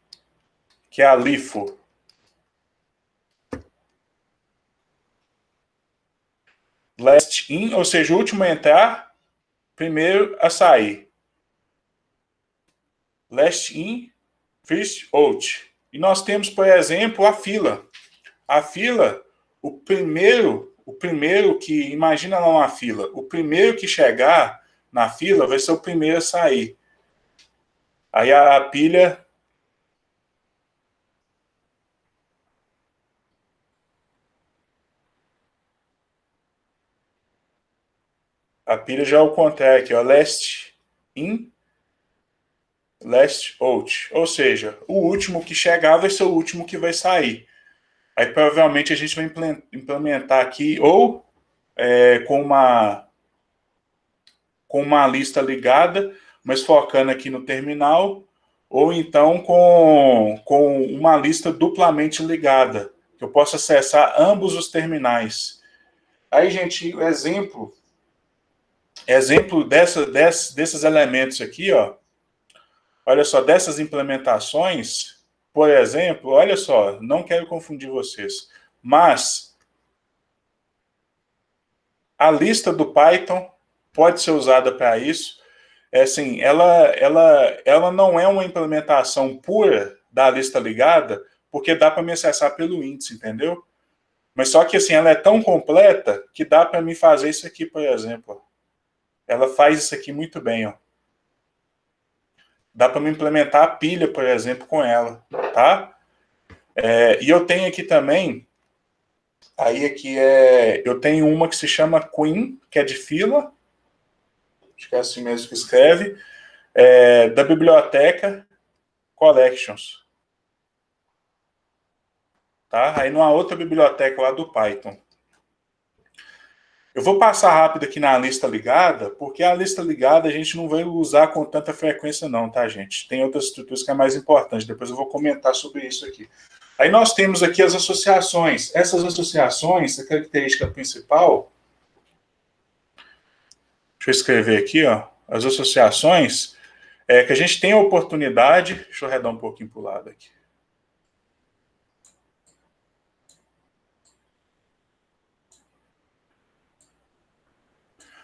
que é a LIFO. Last in, ou seja, o último a entrar, primeiro a sair. Last in, first out. E nós temos, por exemplo, a fila. A fila, o primeiro que, imagina lá uma fila, o primeiro que chegar na fila vai ser o primeiro a sair. Aí a pilha... A pilha já é o contrário aqui, ó, last in, last out. Ou seja, o último que chegar vai ser o último que vai sair. Aí provavelmente a gente vai implementar aqui ou com uma lista ligada, mas focando aqui no terminal, ou então com uma lista duplamente ligada, que eu possa acessar ambos os terminais. Aí, gente, exemplo desses elementos aqui, ó, olha só, dessas implementações, por exemplo, olha só, não quero confundir vocês, mas a lista do Python pode ser usada para isso. Assim, ela não é uma implementação pura da lista ligada, porque dá para me acessar pelo índice, entendeu? Mas só que assim, ela é tão completa que dá para me fazer isso aqui, por exemplo. Ela faz isso aqui muito bem, ó. Dá para me implementar a pilha, por exemplo, com ela, tá? E eu tenho aqui também, eu tenho uma que se chama Queen, que é de fila, acho que é assim mesmo que escreve, da biblioteca Collections. Tá? Aí numa outra biblioteca lá do Python. Eu vou passar rápido aqui na lista ligada, porque a lista ligada a gente não vai usar com tanta frequência não, tá, gente? Tem outras estruturas que é mais importante, depois eu vou comentar sobre isso aqui. Aí nós temos aqui as associações. Essas associações, a característica principal... Deixa eu escrever aqui, ó. As associações que a gente tem a oportunidade... Deixa eu arredar um pouquinho para o lado aqui.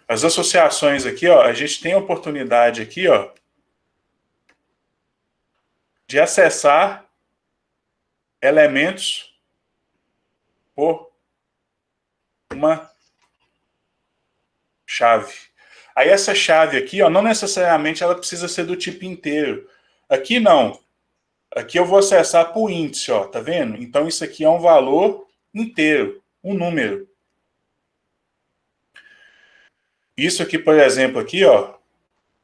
As associações aqui, ó, a gente tem a oportunidade aqui, ó, de acessar elementos por uma chave. Aí essa chave aqui, ó, não necessariamente ela precisa ser do tipo inteiro. Aqui não. Aqui eu vou acessar por índice, ó, tá vendo? Então isso aqui é um valor inteiro, um número. Isso aqui, por exemplo, aqui, ó,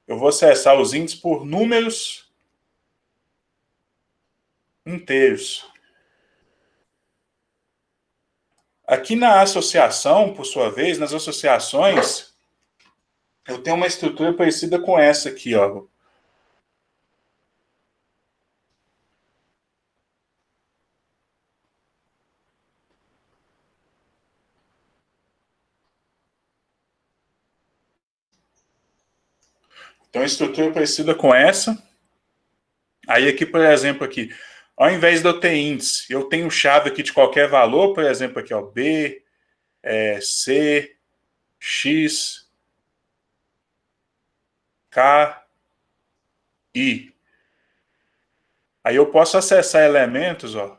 eu vou acessar os índices por números inteiros. Aqui na associação, por sua vez, nas associações, eu tenho uma estrutura parecida com essa aqui, ó. Tem uma estrutura parecida com essa. Aí aqui, por exemplo, aqui, ao invés de eu ter índice, eu tenho chave aqui de qualquer valor, por exemplo, aqui, ó, B, C, X, K, I. Aí eu posso acessar elementos, ó.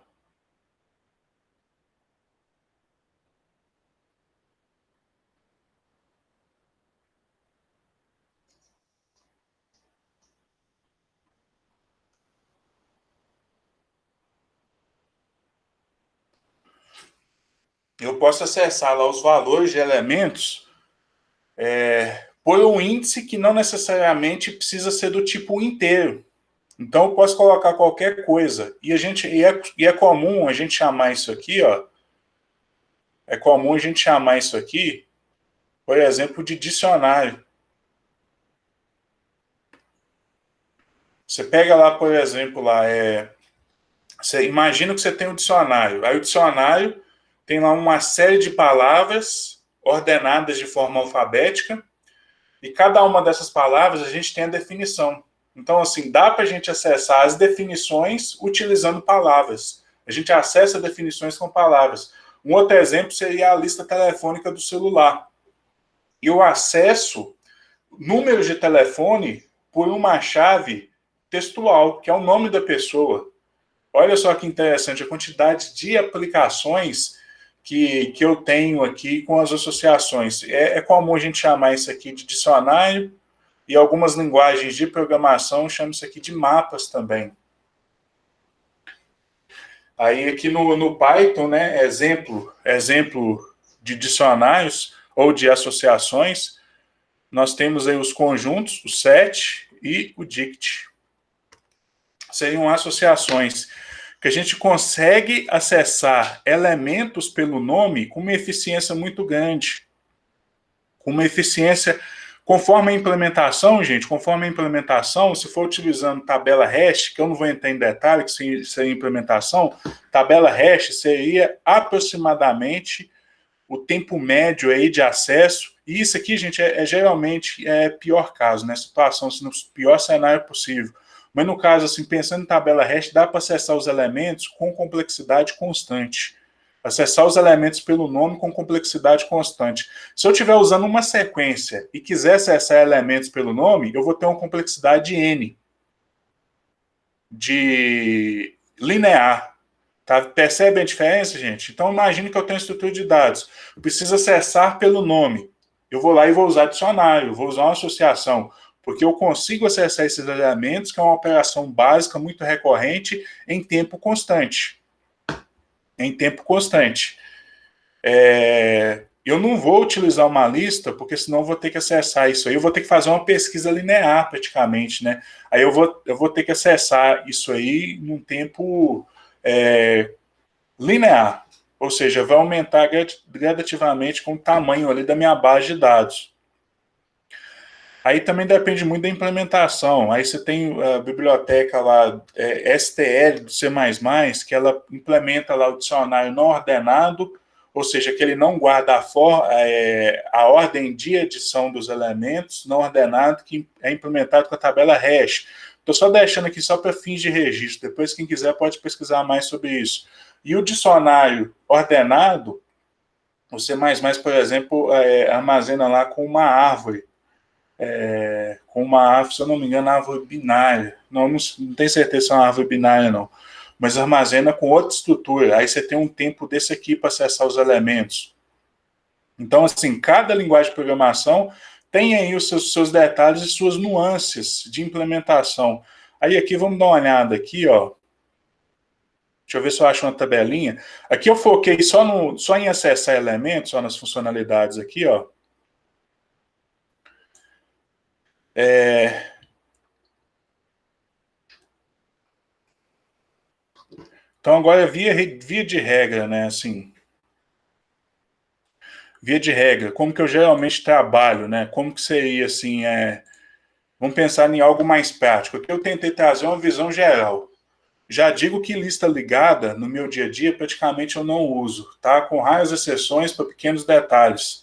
Eu posso acessar lá os valores de elementos por um índice que não necessariamente precisa ser do tipo inteiro. Então eu posso colocar qualquer coisa. E é comum a gente chamar isso aqui, ó. É comum a gente chamar isso aqui, por exemplo, de dicionário. Você pega lá, por exemplo, lá, você imagina que você tem um dicionário. Aí o dicionário tem lá uma série de palavras ordenadas de forma alfabética, e cada uma dessas palavras a gente tem a definição. Então, assim, dá para a gente acessar as definições utilizando palavras. A gente acessa definições com palavras. Um outro exemplo seria a lista telefônica do celular. Eu acesso números de telefone por uma chave textual, que é o nome da pessoa. Olha só que interessante a quantidade de aplicações que eu tenho aqui com as associações. É comum a gente chamar isso aqui de dicionário, e algumas linguagens de programação chamam isso aqui de mapas também. Aí aqui no Python, né, exemplo de dicionários ou de associações, nós temos aí os conjuntos, o set e o dict. Seriam associações que a gente consegue acessar elementos pelo nome com uma eficiência muito grande. Com uma eficiência, conforme a implementação, gente, se for utilizando tabela hash, que eu não vou entrar em detalhe, que seria implementação, tabela hash seria aproximadamente o tempo médio aí de acesso, e isso aqui, gente, geralmente pior caso, né? Situação, assim, no pior cenário possível. Mas no caso, assim, pensando em tabela hash, dá para acessar os elementos com complexidade constante. Acessar os elementos pelo nome com complexidade constante. Se eu estiver usando uma sequência e quiser acessar elementos pelo nome, eu vou ter uma complexidade de N, de linear. Tá? Percebe a diferença, gente? Então, imagine que eu tenho estrutura de dados. Eu preciso acessar pelo nome. Eu vou lá e vou usar dicionário, vou usar uma associação, porque eu consigo acessar esses elementos, que é uma operação básica muito recorrente, em tempo constante. Em tempo constante. Eu não vou utilizar uma lista, porque senão eu vou ter que acessar isso aí, eu vou ter que fazer uma pesquisa linear, praticamente, né? Aí eu vou ter que acessar isso aí num tempo linear, ou seja, vai aumentar gradativamente com o tamanho ali da minha base de dados. Aí também depende muito da implementação. Aí você tem a biblioteca lá, STL do C++, que ela implementa lá o dicionário não ordenado, ou seja, que ele não guarda a ordem de edição dos elementos, não ordenado, que é implementado com a tabela hash. Estou só deixando aqui só para fins de registro. Depois, quem quiser pode pesquisar mais sobre isso. E o dicionário ordenado, o C++, por exemplo, armazena lá com uma árvore. Se eu não me engano, árvore binária. Não tenho certeza se é uma árvore binária, não. Mas armazena com outra estrutura. Aí você tem um tempo desse aqui para acessar os elementos. Então, assim, cada linguagem de programação tem aí os seus detalhes e suas nuances de implementação. Aí aqui, vamos dar uma olhada aqui, ó. Deixa eu ver se eu acho uma tabelinha. Aqui eu foquei só em acessar elementos, só nas funcionalidades aqui, ó. Então, agora, via de regra, né, assim, via de regra, como que eu geralmente trabalho, né, como que seria, assim, vamos pensar em algo mais prático. Aqui eu tentei trazer uma visão geral. Já digo que lista ligada, no meu dia a dia, praticamente eu não uso, tá, com raras exceções para pequenos detalhes.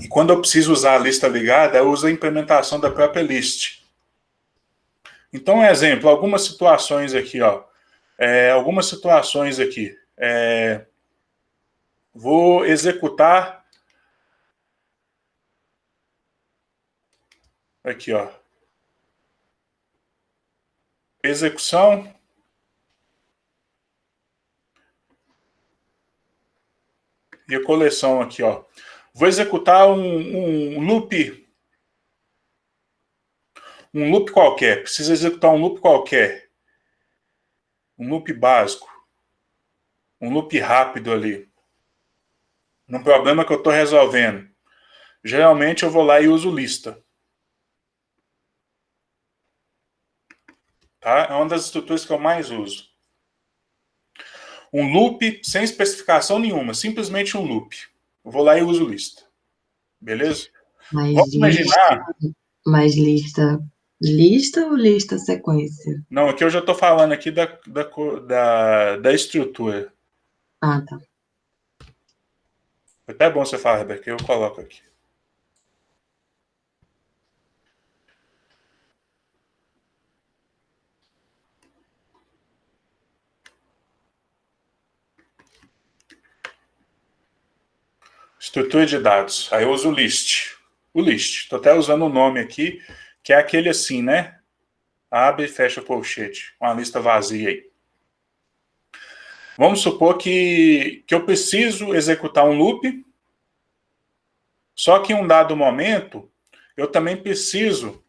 E quando eu preciso usar a lista ligada, eu uso a implementação da própria list. Então, exemplo, algumas situações aqui, ó. Vou executar aqui, ó. Execução. E a coleção aqui, ó. Vou executar um loop. Um loop qualquer. Precisa executar um loop qualquer. Um loop básico. Um loop rápido ali. Num problema que eu estou resolvendo. Geralmente eu vou lá e uso lista. Tá? É uma das estruturas que eu mais uso. Um loop sem especificação nenhuma. Simplesmente um loop. Eu vou lá e uso lista. Beleza? Mas, Vamos gente, imaginar... Mas lista ou lista sequência? Não, aqui eu já estou falando aqui da estrutura. Ah, tá. É até bom você falar, Rebeca, eu coloco aqui. Estrutura de dados. Aí eu uso o list. O list. Estou até usando o nome aqui, que é aquele assim, né? Abre e fecha o colchete. Uma lista vazia aí. Vamos supor que eu preciso executar um loop, só que em um dado momento, eu também preciso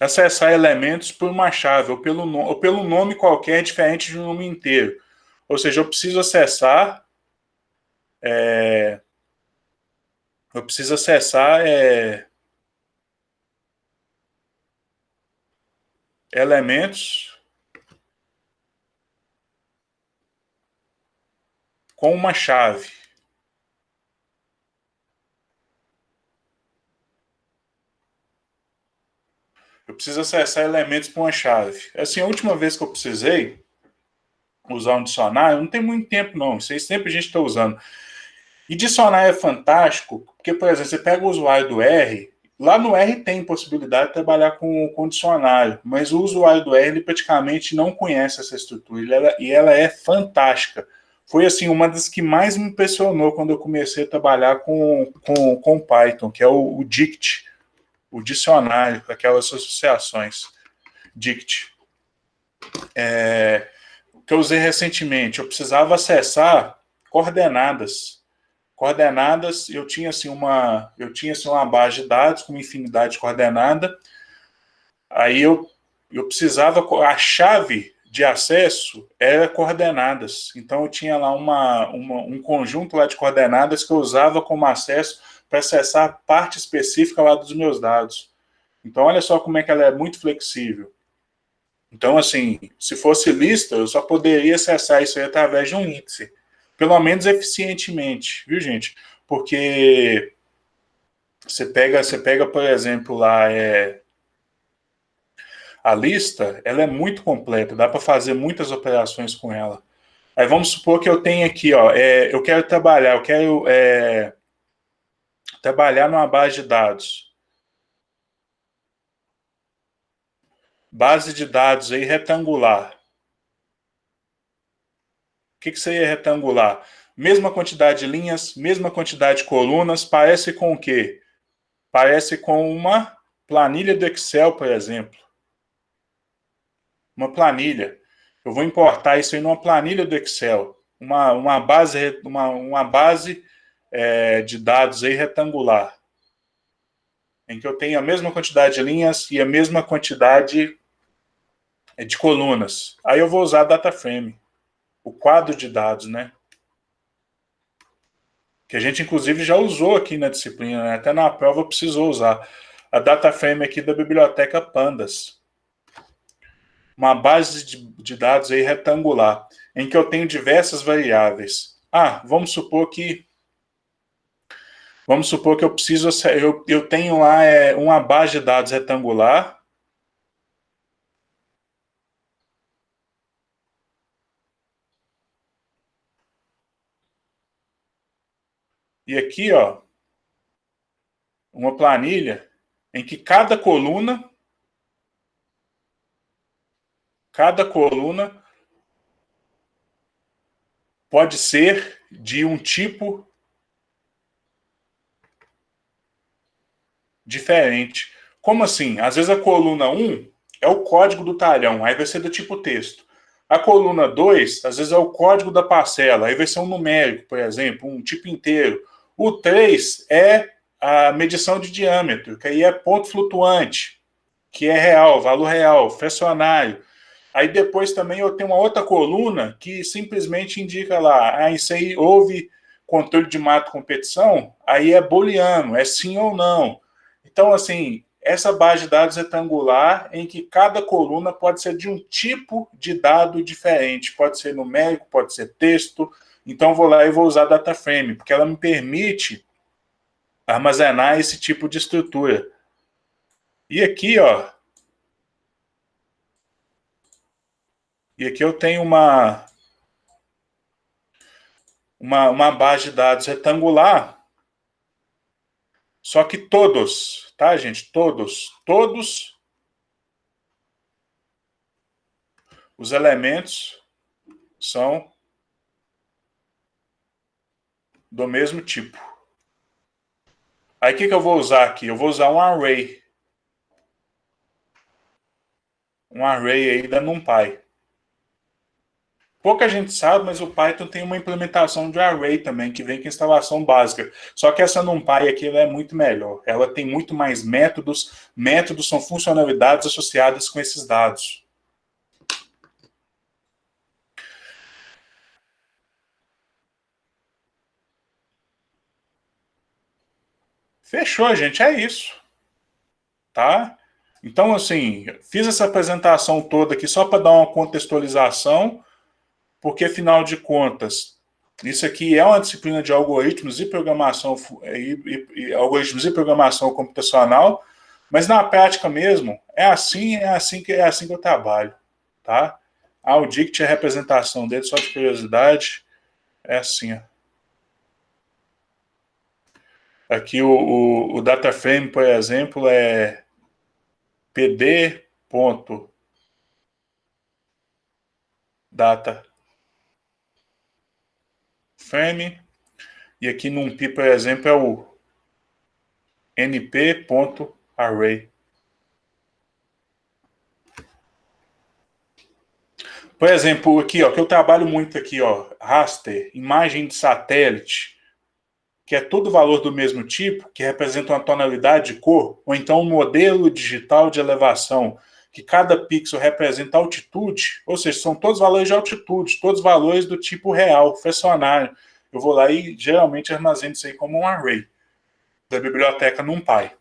acessar elementos por uma chave, ou pelo nome qualquer diferente de um nome inteiro. Ou seja, eu preciso acessar elementos com uma chave. Eu preciso acessar elementos com uma chave. Assim, a última vez que eu precisei usar um dicionário, não tem muito tempo não, isso aí sempre a gente está usando. E dicionário é fantástico, porque, por exemplo, você pega o usuário do R, lá no R tem possibilidade de trabalhar com dicionário, mas o usuário do R ele praticamente não conhece essa estrutura, e ela é fantástica. Foi assim uma das que mais me impressionou quando eu comecei a trabalhar com Python, que é o Dict, o dicionário, aquelas associações. Dict. Que eu usei recentemente, eu precisava acessar coordenadas. Coordenadas, eu tinha assim uma base de dados com uma infinidade de coordenada. Aí eu precisava, a chave de acesso era coordenadas. Então eu tinha lá um conjunto lá de coordenadas que eu usava como acesso para acessar a parte específica lá dos meus dados. Então olha só como é que ela é muito flexível. Então, assim, se fosse lista, eu só poderia acessar isso aí através de um índice. Pelo menos eficientemente, viu, gente? Porque você pega, por exemplo, lá a lista, ela é muito completa, dá para fazer muitas operações com ela. Aí vamos supor que eu tenho aqui, ó, eu quero trabalhar, trabalhar numa base de dados. Base de dados aí retangular. O que seria retangular? Mesma quantidade de linhas, mesma quantidade de colunas, parece com o quê? Parece com uma planilha do Excel, por exemplo. Uma planilha. Eu vou importar isso aí numa planilha do Excel. Uma base de dados aí retangular. Em que eu tenho a mesma quantidade de linhas e a mesma quantidade de colunas. Aí eu vou usar data frame. O quadro de dados, né? Que a gente inclusive já usou aqui na disciplina, né? Até na prova precisou usar a data frame aqui da biblioteca Pandas. Uma base de dados aí retangular, em que eu tenho diversas variáveis. Vamos supor que eu tenho lá uma base de dados retangular. E aqui, ó, uma planilha em que cada coluna pode ser de um tipo diferente. Como assim? Às vezes a coluna 1 é o código do talhão, aí vai ser do tipo texto. A coluna 2, às vezes é o código da parcela, aí vai ser um numérico, por exemplo, um tipo inteiro. O 3 é a medição de diâmetro, que aí é ponto flutuante, que é real, valor real, fracionário. Aí depois também eu tenho uma outra coluna que simplesmente indica lá, isso aí houve controle de mato competição, aí é booleano, é sim ou não. Então, assim, essa base de dados retangular em que cada coluna pode ser de um tipo de dado diferente, pode ser numérico, pode ser texto. Então, vou lá e vou usar data frame, porque ela me permite armazenar esse tipo de estrutura. E aqui, ó, eu tenho uma base de dados retangular, só que todos, tá, gente? Todos os elementos são do mesmo tipo. Aí o que eu vou usar aqui? Eu vou usar um array. Um array aí da NumPy. Pouca gente sabe, mas o Python tem uma implementação de array também, que vem com instalação básica. Só que essa NumPy aqui ela é muito melhor. Ela tem muito mais métodos. Métodos são funcionalidades associadas com esses dados. Fechou, gente. É isso. Tá? Então, assim, fiz essa apresentação toda aqui só para dar uma contextualização, porque, afinal de contas, isso aqui é uma disciplina de algoritmos e programação, algoritmos e programação computacional, mas na prática mesmo, é assim que eu trabalho, tá? O Dict, a representação dele, só de curiosidade, é assim, ó. Aqui o data frame, por exemplo, é pd.data frame, e aqui no NumPy, por exemplo, é o np.array. Por exemplo, aqui, ó, que eu trabalho muito aqui, ó, raster, imagem de satélite, que é todo valor do mesmo tipo, que representa uma tonalidade de cor, ou então um modelo digital de elevação, que cada pixel representa altitude, ou seja, são todos valores de altitude, todos valores do tipo real, fracionário. Eu vou lá e geralmente armazeno isso aí como um array da biblioteca NumPy.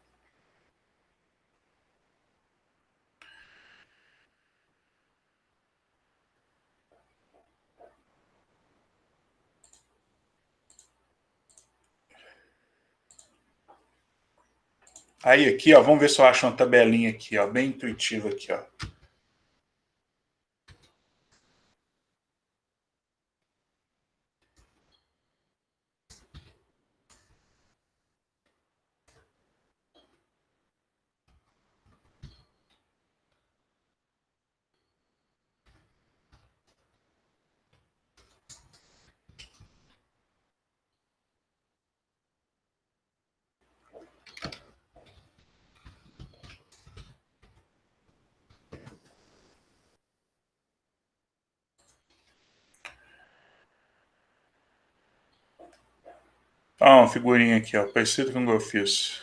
Aí aqui, ó, vamos ver se eu acho uma tabelinha aqui, ó, bem intuitiva aqui, ó. Uma figurinha aqui, ó, parecido com o que eu fiz.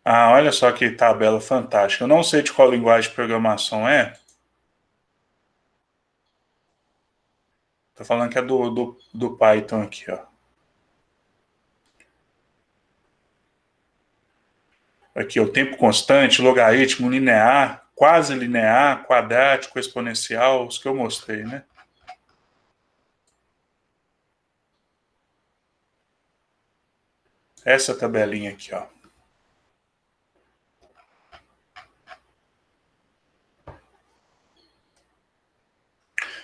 Olha só que tabela fantástica. Eu não sei de qual linguagem de programação é. Tô falando que é do Python aqui, ó. Aqui, o tempo constante, logaritmo linear, quase linear, quadrático, exponencial, os que eu mostrei, né? Essa tabelinha aqui, ó.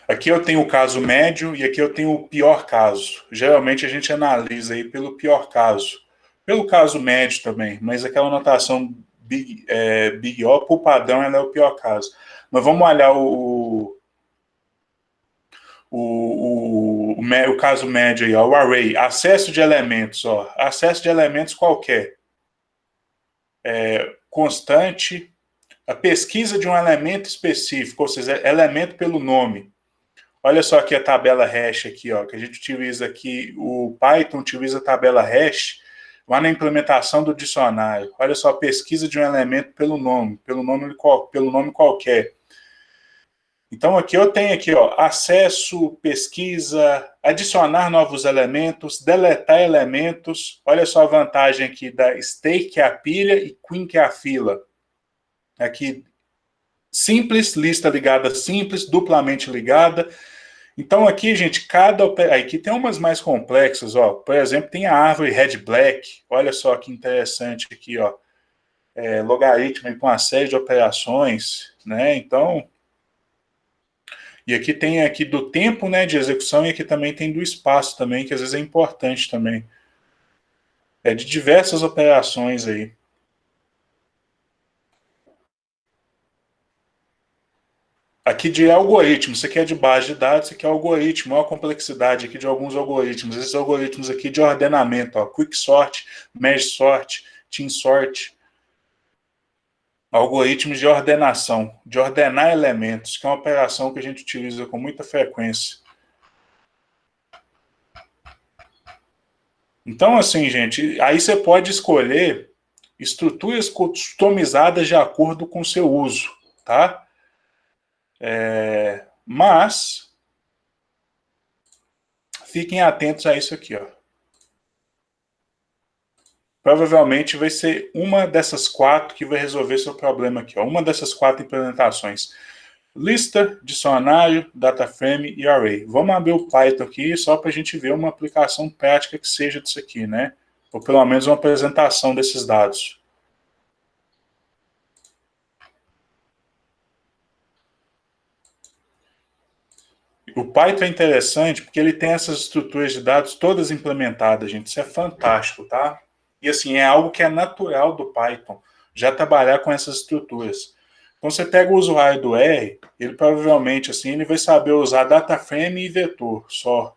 Aqui eu tenho o caso médio e aqui eu tenho o pior caso. Geralmente a gente analisa aí pelo pior caso. Pelo caso médio também, mas aquela notação Big O, por padrão, ela é o pior caso. Mas vamos olhar o caso médio aí, ó, o array, acesso de elementos, ó, acesso de elementos qualquer, constante, a pesquisa de um elemento específico, ou seja, elemento pelo nome. Olha só aqui a tabela hash aqui, ó, que a gente utiliza aqui, o Python utiliza a tabela hash lá na implementação do dicionário. Olha só, a pesquisa de um elemento pelo nome qualquer. Então aqui eu tenho aqui, ó, acesso, pesquisa, adicionar novos elementos, deletar elementos. Olha só a vantagem aqui da stake, que é a pilha, e queen, que é a fila. Aqui simples, lista ligada simples, duplamente ligada. Então aqui, gente, aqui tem umas mais complexas, ó. Por exemplo, tem a árvore Red Black. Olha só que interessante aqui, ó. Logaritmo com uma série de operações, né? Então, e aqui tem aqui do tempo, né, de execução, e aqui também tem do espaço também, que às vezes é importante também. É de diversas operações aí. Aqui de algoritmo, isso aqui é de base de dados, isso aqui é algoritmo, olha a complexidade aqui de alguns algoritmos. Esses algoritmos aqui de ordenamento, ó, Quicksort, Merge Sort, Team Sort, algoritmos de ordenação, de ordenar elementos, que é uma operação que a gente utiliza com muita frequência. Então, assim, gente, aí você pode escolher estruturas customizadas de acordo com o seu uso, tá? Mas fiquem atentos a isso aqui, ó. Provavelmente vai ser uma dessas 4 que vai resolver seu problema aqui, ó. Uma dessas 4 implementações. Lista, dicionário, dataframe e array. Vamos abrir o Python aqui só para a gente ver uma aplicação prática que seja disso aqui, né? Ou pelo menos uma apresentação desses dados. O Python é interessante porque ele tem essas estruturas de dados todas implementadas, gente. Isso é fantástico, tá? E assim, é algo que é natural do Python, já trabalhar com essas estruturas. Então você pega o usuário do R, ele provavelmente assim, ele vai saber usar dataframe e vetor só,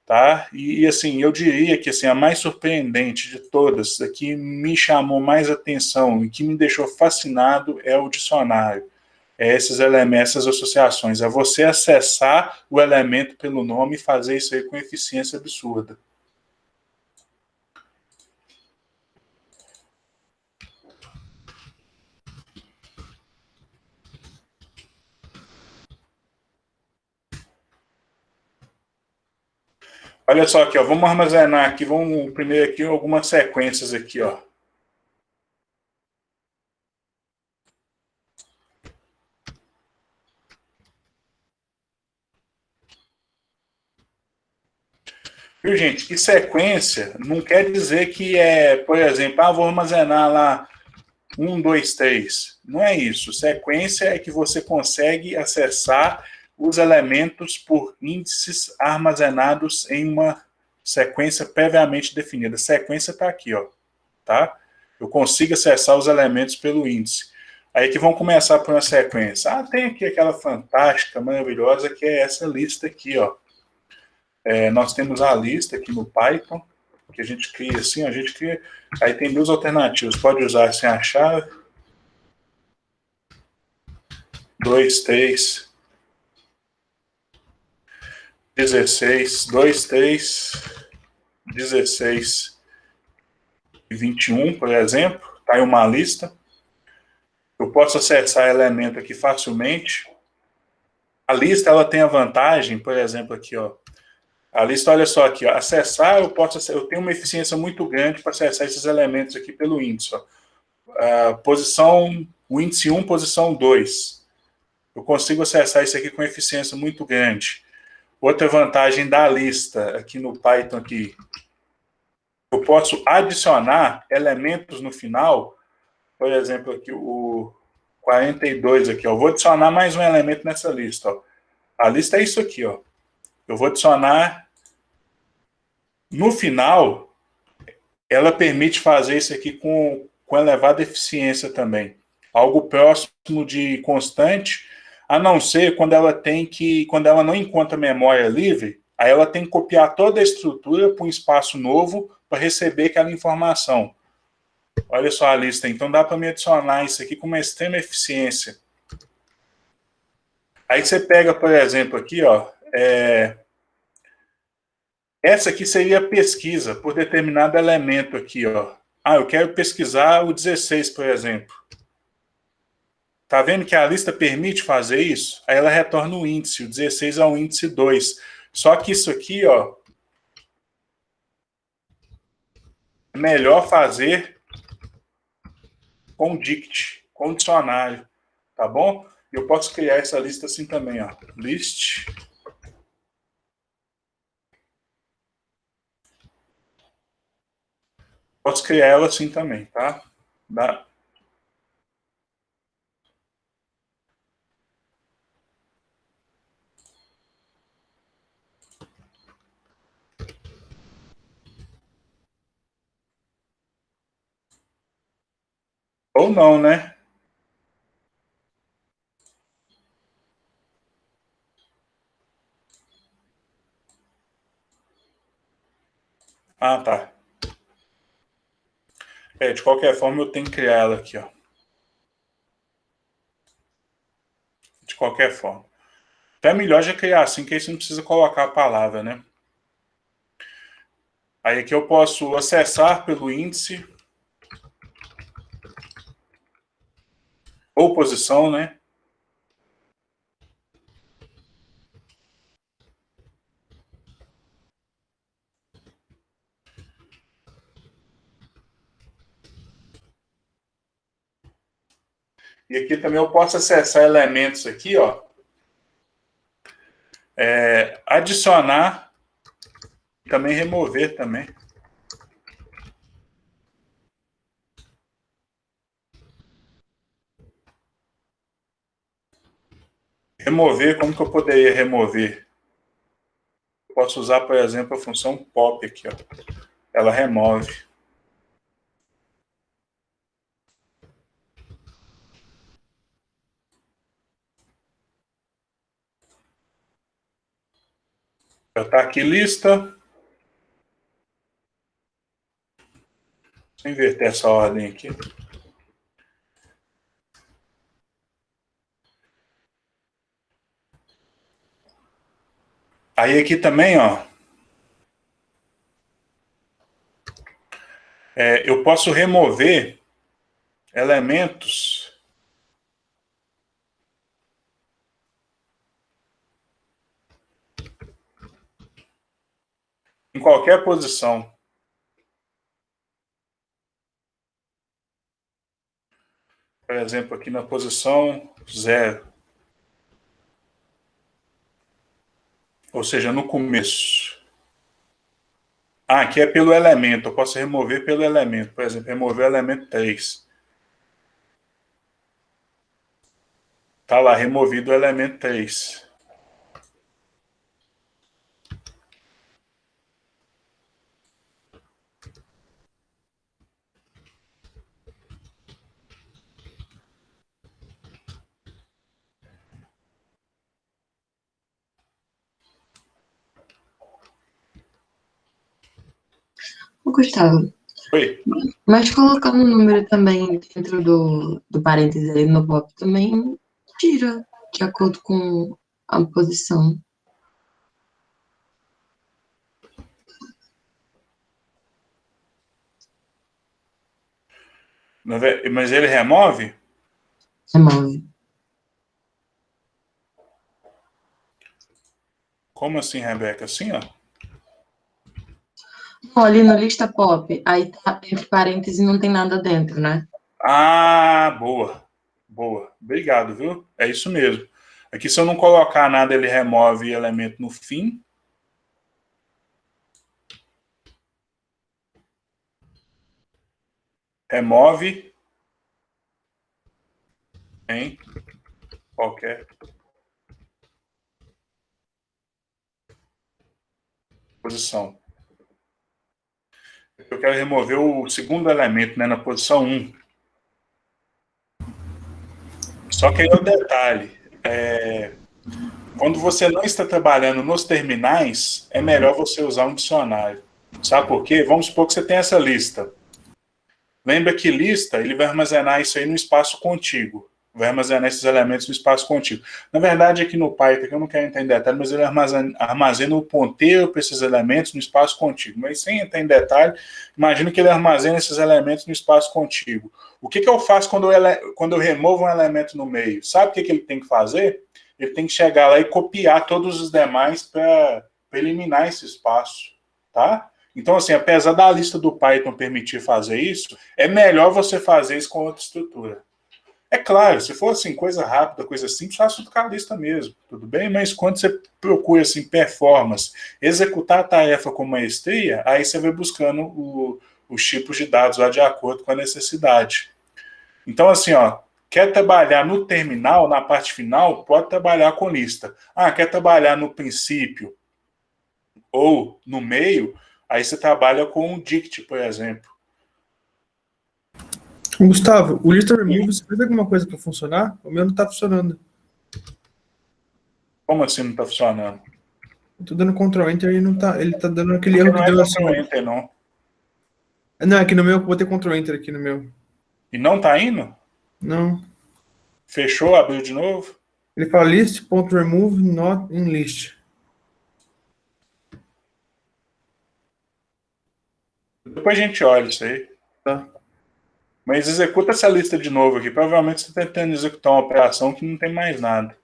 tá? E assim, eu diria que assim, a mais surpreendente de todas, a que me chamou mais atenção e que me deixou fascinado é o dicionário. É esses elementos, essas associações. É você acessar o elemento pelo nome e fazer isso aí com eficiência absurda. Olha só aqui, ó, vamos armazenar aqui, vamos primeiro aqui algumas sequências aqui, ó. Viu, gente? E sequência não quer dizer que é, por exemplo, vou armazenar lá 1, 2, 3. Não é isso. Sequência é que você consegue acessar os elementos por índices armazenados em uma sequência previamente definida. Sequência está aqui, ó, tá? Eu consigo acessar os elementos pelo índice. Aí que vão começar por uma sequência. Tem aqui aquela fantástica, maravilhosa, que é essa lista aqui, ó. Nós temos a lista aqui no Python, que a gente cria assim, a gente cria. Aí tem 2 alternativas. Pode usar assim a chave. 2, 3, 16, 2, 3, 16 e 21, por exemplo. Está aí uma lista. Eu posso acessar elemento aqui facilmente. A lista ela tem a vantagem, por exemplo, aqui, ó. A lista, olha só aqui, ó, acessar, eu tenho uma eficiência muito grande para acessar esses elementos aqui pelo índice. Ó. O índice 1, posição 2. Eu consigo acessar isso aqui com eficiência muito grande. Outra vantagem da lista aqui no Python aqui, eu posso adicionar elementos no final, por exemplo, aqui o 42 aqui, ó. Eu vou adicionar mais um elemento nessa lista, ó. A lista é isso aqui, ó. Eu vou adicionar no final, ela permite fazer isso aqui com elevada eficiência também. Algo próximo de constante, a não ser quando quando ela não encontra memória livre, aí ela tem que copiar toda a estrutura para um espaço novo para receber aquela informação. Olha só a lista, então dá para me adicionar isso aqui com uma extrema eficiência. Aí você pega, por exemplo, aqui, ó, essa aqui seria a pesquisa por determinado elemento aqui, ó. Eu quero pesquisar o 16, por exemplo. Tá vendo que a lista permite fazer isso? Aí ela retorna o índice, o 16 é o índice 2. Só que isso aqui, ó, é melhor fazer com dict, com dicionário, tá bom? Eu posso criar essa lista assim também, ó. List. Posso criar ela assim também, tá? Dá. Ou não, né? Ah, tá. De qualquer forma, eu tenho que criar ela aqui, ó. De qualquer forma. Então é melhor já criar assim, que aí você não precisa colocar a palavra, né? Aí aqui eu posso acessar pelo índice ou posição, né? E aqui também eu posso acessar elementos aqui, ó. Adicionar e também remover também. Remover, como que eu poderia remover? Eu posso usar, por exemplo, a função pop aqui, ó. Ela remove. Já está aqui lista. Deixa eu inverter essa ordem aqui. Aí aqui também, ó. Eu posso remover elementos em qualquer posição. Por exemplo, aqui na posição 0. Ou seja, no começo. Ah, aqui é pelo elemento. Eu posso remover pelo elemento. Por exemplo, remover o elemento 3. Está lá, removido o elemento 3. Gustavo, Oi. mas colocando o número também dentro do parênteses ali no bloco também tira de acordo com a posição. Mas ele remove? Remove. Como assim, Rebeca? Assim, ó? Não, ali no lista pop, aí tá entre parênteses não tem nada dentro, né? Ah, boa. Boa. Obrigado, viu? É isso mesmo. Aqui, se eu não colocar nada, ele remove elemento no fim. Remove em qualquer posição. Eu quero remover o segundo elemento, né, na posição 1. Só que aí é o detalhe. Quando você não está trabalhando nos terminais, é melhor você usar um dicionário. Sabe por quê? Vamos supor que você tem essa lista. Lembra que lista, ele vai armazenar isso aí no espaço contíguo. Vai armazenar esses elementos no espaço contíguo. Na verdade, aqui no Python, que eu não quero entrar em detalhe, mas ele armazena o ponteiro para esses elementos no espaço contíguo. Mas sem entrar em detalhe, imagina que ele armazena esses elementos no espaço contíguo. O que eu faço quando eu removo um elemento no meio? Sabe o que ele tem que fazer? Ele tem que chegar lá e copiar todos os demais para eliminar esse espaço, tá? Então, assim, apesar da lista do Python permitir fazer isso, é melhor você fazer isso com outra estrutura. É claro, se for assim, coisa rápida, coisa simples, faça tudo com a lista mesmo, tudo bem? Mas quando você procura assim, performance, executar a tarefa com maestria, aí você vai buscando os tipos de dados lá de acordo com a necessidade. Então, assim, ó, quer trabalhar no terminal, na parte final, pode trabalhar com lista. Ah, quer trabalhar no princípio ou no meio, aí você trabalha com o dict, por exemplo. Gustavo, o list remove, você fez alguma coisa para funcionar? O meu não está funcionando. Como assim não está funcionando? Eu tô dando Ctrl Enter e não tá, ele tá dando aquele Porque erro não que é deu assim. Ctrl Enter, não. Não, aqui no meu, eu botei Ctrl Enter aqui no meu. E não tá indo? Não. Fechou, abriu de novo? Ele fala list.remove not in list. Depois a gente olha isso aí. Tá. Mas executa essa lista de novo aqui. Provavelmente você está tentando executar uma operação que não tem mais nada.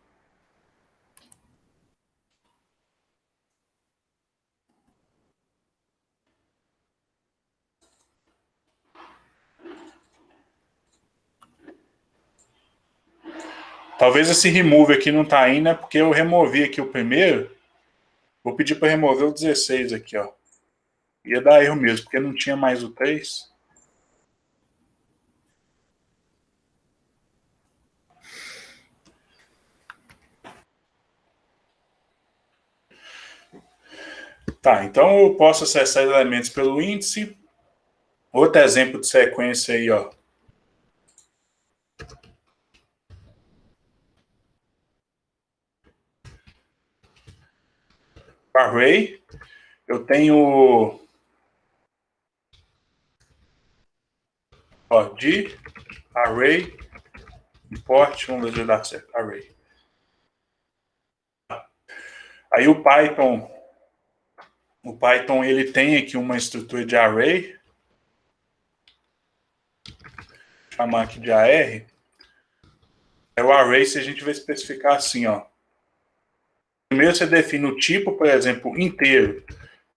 Talvez esse remove aqui não está indo, é porque eu removi aqui o primeiro. Vou pedir para remover o 16 aqui, ó. Ia dar erro mesmo, porque não tinha mais o 3. Tá, então eu posso acessar elementos pelo índice. Outro exemplo de sequência aí, ó. Array. Eu tenho, ó, de array import, vamos ver se dá certo, array. Aí o Python ele tem aqui uma estrutura de array, vou chamar aqui de AR. É o array, se a gente vai especificar assim, ó. Primeiro você define o tipo, por exemplo, inteiro,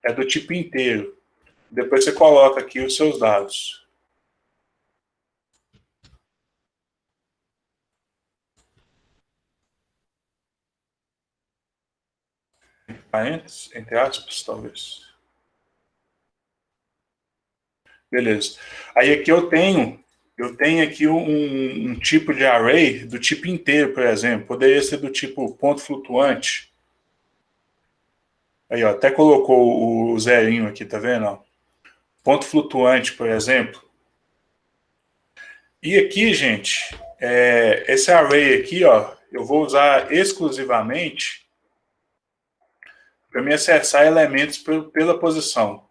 é do tipo inteiro. Depois você coloca aqui os seus dados. Parênteses, entre aspas, talvez. Beleza. Aí aqui eu tenho aqui um tipo de array do tipo inteiro, por exemplo. Poderia ser do tipo ponto flutuante. Aí, ó, até colocou o zerinho aqui, tá vendo? Ó? Ponto flutuante, por exemplo. E aqui, gente, esse array aqui, ó, eu vou usar exclusivamente para me acessar elementos pela posição.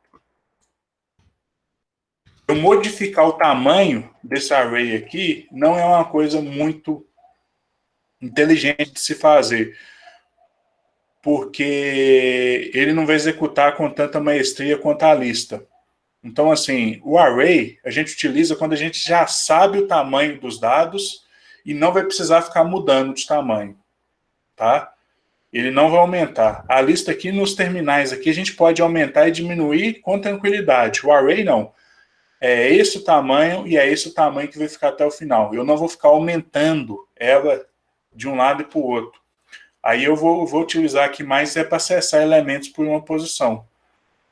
Eu modificar o tamanho desse array aqui não é uma coisa muito inteligente de se fazer, porque ele não vai executar com tanta maestria quanto a lista. Então, assim, o array a gente utiliza quando a gente já sabe o tamanho dos dados e não vai precisar ficar mudando de tamanho, tá? Ele não vai aumentar. A lista aqui nos terminais aqui a gente pode aumentar e diminuir com tranquilidade. O array não. É esse o tamanho e é esse o tamanho que vai ficar até o final. Eu não vou ficar aumentando ela de um lado e para o outro. Aí eu vou utilizar aqui mais para acessar elementos por uma posição.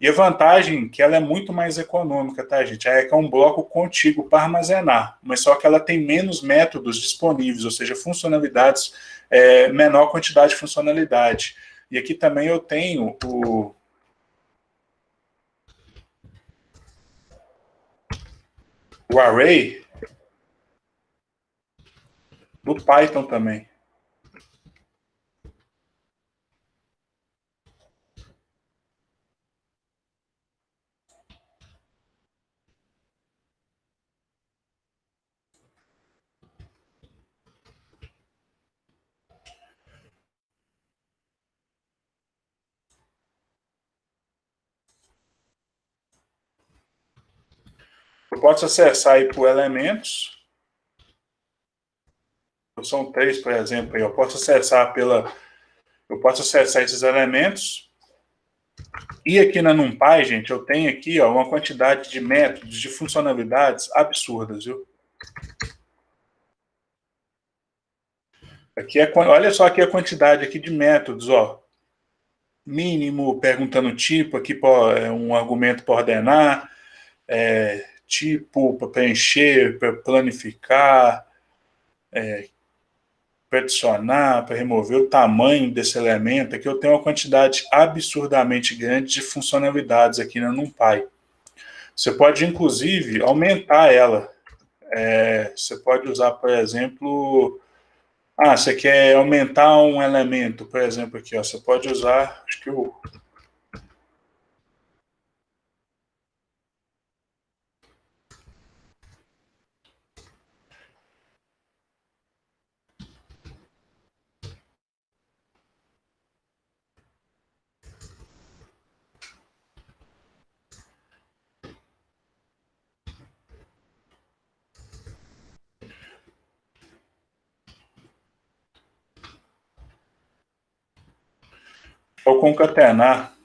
E a vantagem é que ela é muito mais econômica, tá, gente? É que é um bloco contíguo para armazenar, mas só que ela tem menos métodos disponíveis, ou seja, funcionalidades, menor quantidade de funcionalidade. E aqui também eu tenho o array do Python também. Eu posso acessar aí por elementos. São 3, por exemplo. Aí eu posso acessar esses elementos. E aqui na NumPy, gente, eu tenho aqui, ó, uma quantidade de métodos, de funcionalidades absurdas, viu? Aqui olha só aqui a quantidade aqui de métodos, ó. Mínimo, perguntando tipo, aqui é um argumento para ordenar, tipo para preencher, para planificar, para adicionar, para remover o tamanho desse elemento. Aqui eu tenho uma quantidade absurdamente grande de funcionalidades aqui na NumPy. Você pode, inclusive, aumentar ela. Você pode usar, por exemplo... você quer aumentar um elemento, por exemplo, aqui, ó, você pode usar, acho que o... Ao concatenar,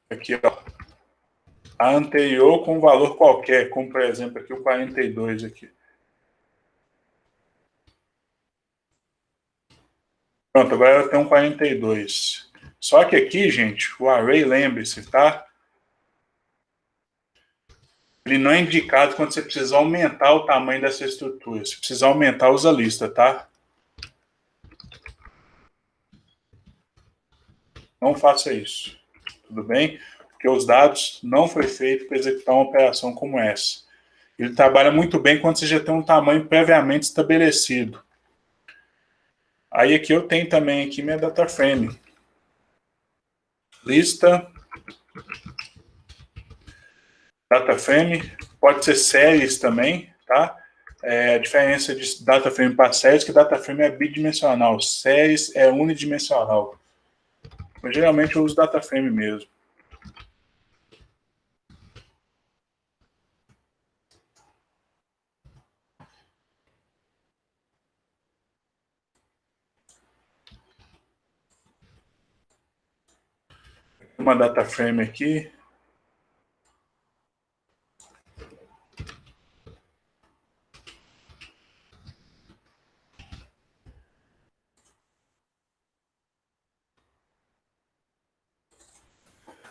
aqui, ó, a anterior com um valor qualquer, como, por exemplo, aqui o 42 aqui. Pronto, agora eu tenho um 42. Só que aqui, gente, o array, lembre-se, tá? Ele não é indicado quando você precisa aumentar o tamanho dessa estrutura. Se precisar aumentar, usa a lista, tá? Não faça isso, tudo bem? Porque os dados não foi feito para executar uma operação como essa. Ele trabalha muito bem quando você já tem um tamanho previamente estabelecido. Aí aqui eu tenho também aqui minha data frame. Lista. Data frame. Pode ser séries também, tá? A diferença de data frame para séries é que data frame é bidimensional. Séries é unidimensional. Mas, geralmente eu uso data frame mesmo. Uma data frame aqui.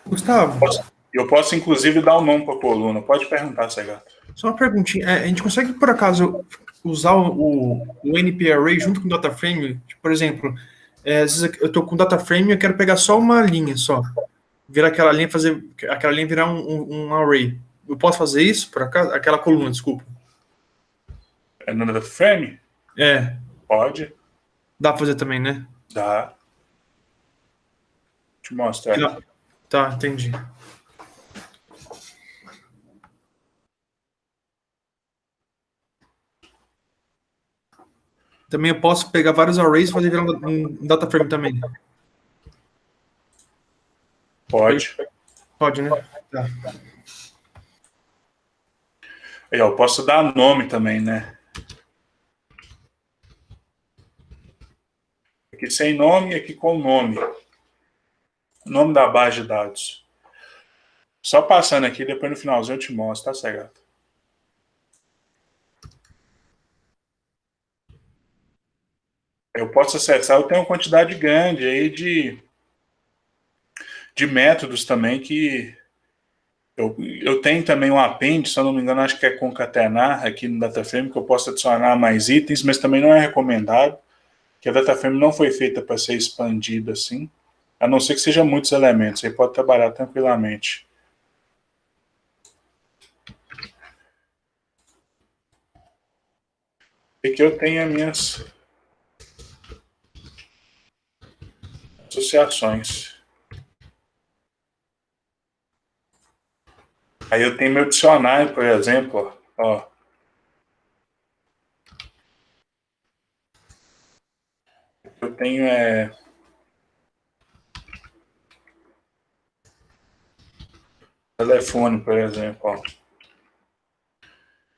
Gustavo, Eu posso, inclusive, dar o nome para a coluna. Pode perguntar, Segato. só uma perguntinha. A gente consegue, por acaso, usar o NP Array junto com o DataFrame? Tipo, por exemplo, às vezes eu estou com o DataFrame e eu quero pegar só uma linha só. Virar aquela linha, fazer aquela linha virar um array. Eu posso fazer isso, por acaso? Aquela coluna, desculpa. É no data frame? Pode. Dá pra fazer também, né? Dá. Deixa eu mostrar aqui. Tá, entendi. Também eu posso pegar vários arrays e fazer virar um data frame também. Pode. Pode, né? Tá. Eu posso dar nome também, né? Aqui sem nome e aqui com nome. Nome da base de dados. Só passando aqui, depois no finalzinho eu te mostro, tá, Segato? Eu posso acessar, eu tenho uma quantidade grande aí de métodos também que eu tenho também um append, se eu não me engano, acho que é concatenar aqui no DataFrame, que eu posso adicionar mais itens, mas também não é recomendado, que a DataFrame não foi feita para ser expandida assim, a não ser que seja muitos elementos, aí pode trabalhar tranquilamente. Aqui eu tenho as minhas associações. Aí eu tenho meu dicionário, por exemplo, ó. Eu tenho Telefone, por exemplo, ó.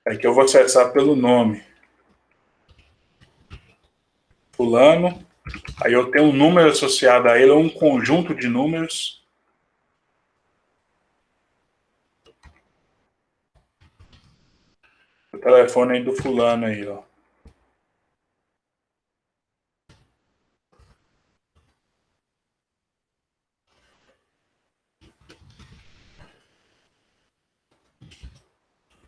Aqui eu vou acessar pelo nome. Fulano. Aí eu tenho um número associado a ele, ou um conjunto de números. O telefone aí do fulano aí, ó.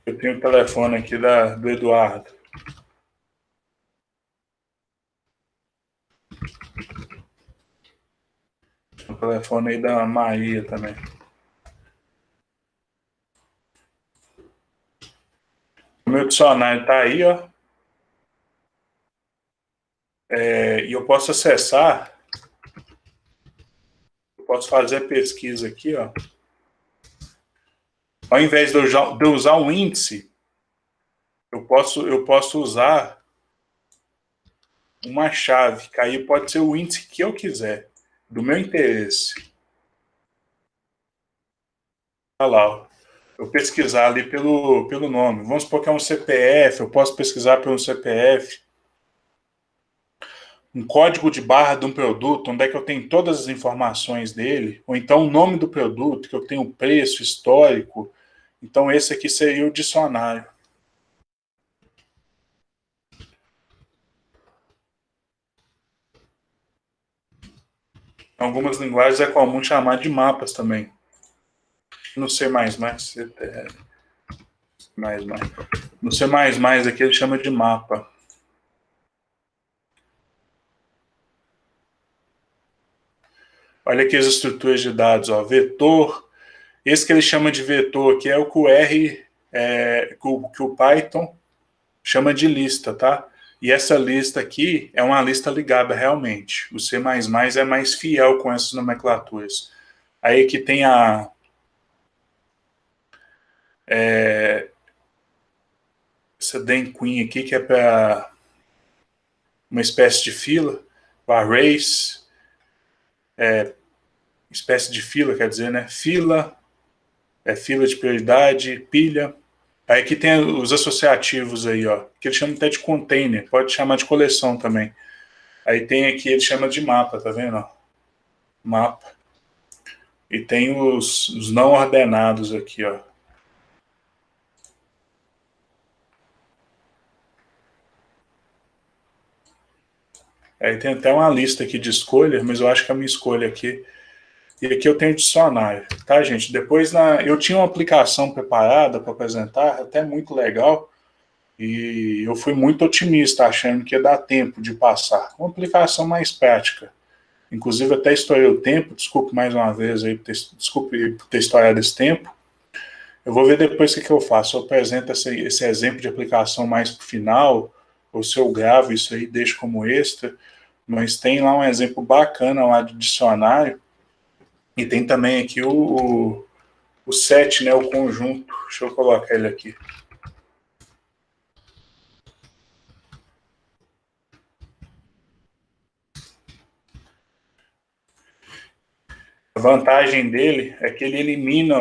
Eu tenho o telefone aqui do Eduardo. O telefone aí da Maria também. O meu dicionário tá aí, ó. E eu posso acessar. Eu posso fazer a pesquisa aqui, ó. Ao invés de eu usar um índice, eu posso usar uma chave, que aí pode ser o índice que eu quiser, do meu interesse. Olha lá, ó. Eu pesquisar ali pelo nome. Vamos supor que é um CPF, eu posso pesquisar pelo CPF. Um código de barra de um produto, onde é que eu tenho todas as informações dele, ou então o nome do produto, que eu tenho o preço, histórico. Então esse aqui seria o dicionário. Em algumas linguagens é comum chamar de mapas também. No C++, no C++ aqui ele chama de mapa. Olha aqui as estruturas de dados, ó, vetor. Esse que ele chama de vetor aqui é o que o R, que o Python chama de lista, tá? E essa lista aqui é uma lista ligada realmente. O C++ é mais fiel com essas nomenclaturas. Aí aqui tem essa den queen aqui, que é para uma espécie de fila, o arrays, espécie de fila, quer dizer, né? Fila, fila de prioridade, pilha. Aí aqui tem os associativos aí, ó, que ele chama até de container, pode chamar de coleção também. Aí tem aqui, ele chama de mapa, tá vendo? Ó? Mapa. E tem os não ordenados aqui, ó. Aí tem até uma lista aqui de escolha, mas eu acho que a minha escolha aqui... E aqui eu tenho dicionário, tá, gente? Depois eu tinha uma aplicação preparada para apresentar, até muito legal, e eu fui muito otimista, achando que ia dar tempo de passar. Uma aplicação mais prática. Inclusive, até estourei o tempo, desculpe mais uma vez aí, desculpe por ter estourado esse tempo. Eu vou ver depois o que eu faço. Eu apresento esse exemplo de aplicação mais para o final, ou se eu gravo isso aí, deixo como extra, mas tem lá um exemplo bacana lá de dicionário, e tem também aqui o set, né, o conjunto. Deixa eu colocar ele aqui. A vantagem dele é que ele elimina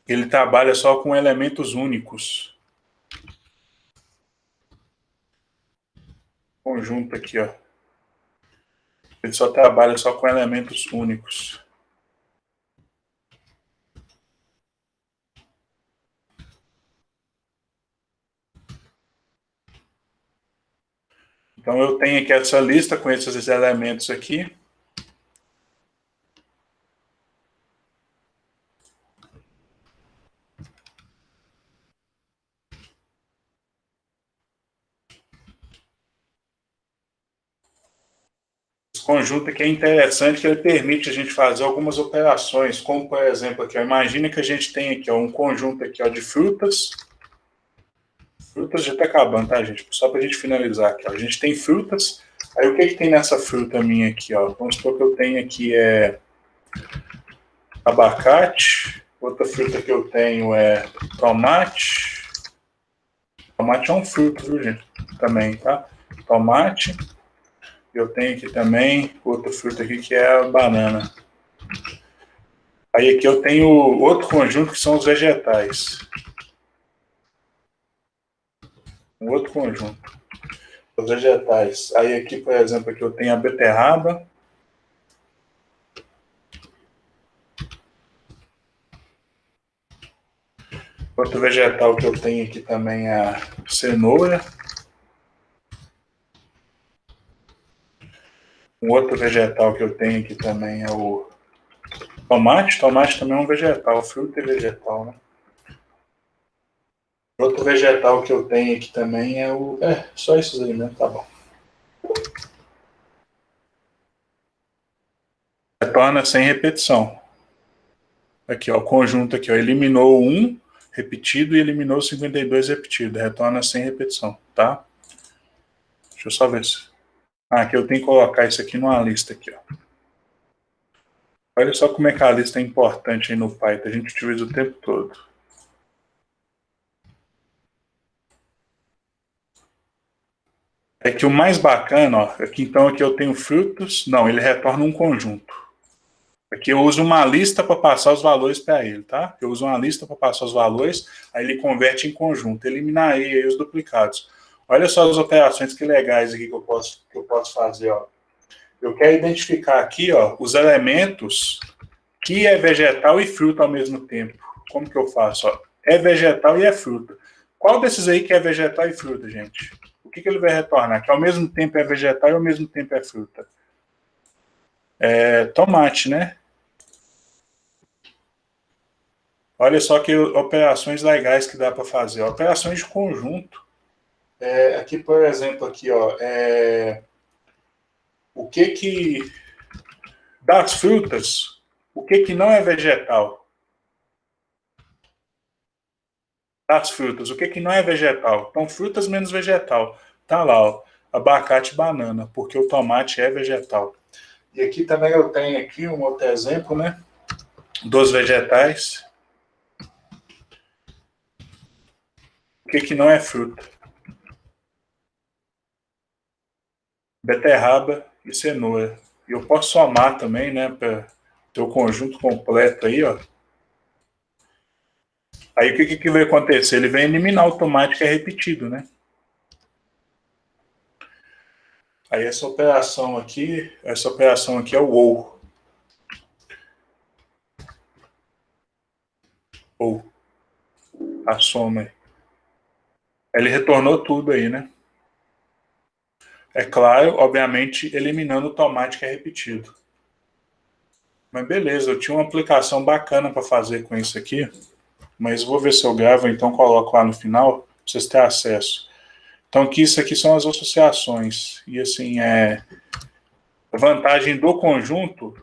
ele trabalha só com elementos únicos. Conjunto aqui, ó. Ele só trabalha só com elementos únicos. Então eu tenho aqui essa lista com esses elementos aqui. Esse conjunto aqui é interessante, que ele permite a gente fazer algumas operações, como por exemplo aqui, ó, imagina que a gente tem aqui, ó, um conjunto aqui, ó, de frutas. Frutas já está acabando, tá, gente? Só para a gente finalizar aqui, ó. A gente tem frutas. Aí o que tem nessa fruta minha aqui, ó? Vamos supor que eu tenho aqui abacate. Outra fruta que eu tenho é tomate. Tomate é um fruto, viu, gente? Também, tá? Tomate. Eu tenho aqui também outra fruta aqui que é a banana. Aí aqui eu tenho outro conjunto que são os vegetais. Um outro conjunto. Os vegetais. Aí aqui, por exemplo, aqui eu tenho a beterraba. Outro vegetal que eu tenho aqui também é a cenoura. Um outro vegetal que eu tenho aqui também é o tomate. Tomate também é um vegetal, fruta e vegetal, né? Outro vegetal que eu tenho aqui também é o... só esses aí mesmo, tá bom. Retorna sem repetição. Aqui, ó, o conjunto aqui, ó, eliminou 1 repetido e eliminou 52 repetido. Retorna sem repetição, tá? Deixa eu só ver se... aqui eu tenho que colocar isso aqui numa lista aqui, ó. Olha só como é que a lista é importante aí no Python. A gente utiliza o tempo todo. É que o mais bacana, ó, aqui então aqui eu tenho frutos. Não, ele retorna um conjunto. Aqui eu uso uma lista para passar os valores para ele, tá? Eu uso uma lista para passar os valores, aí ele converte em conjunto. Eliminar aí os duplicados. Olha só as operações que legais aqui que eu posso fazer, ó. Eu quero identificar aqui, ó, os elementos que é vegetal e fruta ao mesmo tempo. Como que eu faço? Ó? É vegetal e é fruta. Qual desses aí que é vegetal e fruta, gente? O que ele vai retornar? Que ao mesmo tempo é vegetal e ao mesmo tempo é fruta. É tomate, né? Olha só que operações legais que dá para fazer. Operações de conjunto. Aqui, por exemplo, aqui, ó, o que das frutas, o que não é vegetal? Das frutas, o que não é vegetal? Então, frutas menos vegetal. Tá lá, ó, abacate e banana, porque o tomate é vegetal. E aqui também eu tenho aqui um outro exemplo, né, dos vegetais. O que não é fruta? Beterraba e cenoura. E eu posso somar também, né, para ter o conjunto completo aí, ó. Aí o que vai acontecer? Ele vai eliminar o tomate que é repetido, né? Aí essa operação aqui é o ou. Ou. A soma. Ele retornou tudo aí, né? É claro, obviamente, eliminando o tomate que é repetido. Mas beleza, eu tinha uma aplicação bacana para fazer com isso aqui, mas vou ver se eu gravo, então coloco lá no final, para vocês terem acesso. Então, aqui, isso aqui são as associações. E assim, a vantagem do conjunto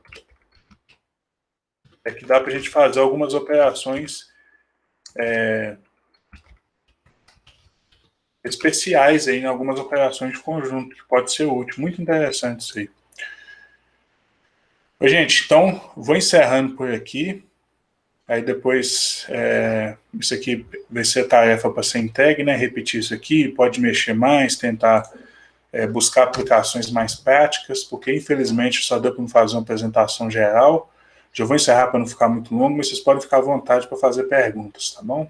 é que dá para a gente fazer algumas operações especiais aí, em algumas operações de conjunto, que pode ser útil. Muito interessante isso aí. Oi, gente, então, vou encerrando por aqui. Aí depois, isso aqui vai ser tarefa para ser entregue, né? Repetir isso aqui, pode mexer mais, tentar buscar aplicações mais práticas, porque infelizmente só deu para me fazer uma apresentação geral. Já vou encerrar para não ficar muito longo, mas vocês podem ficar à vontade para fazer perguntas, tá bom?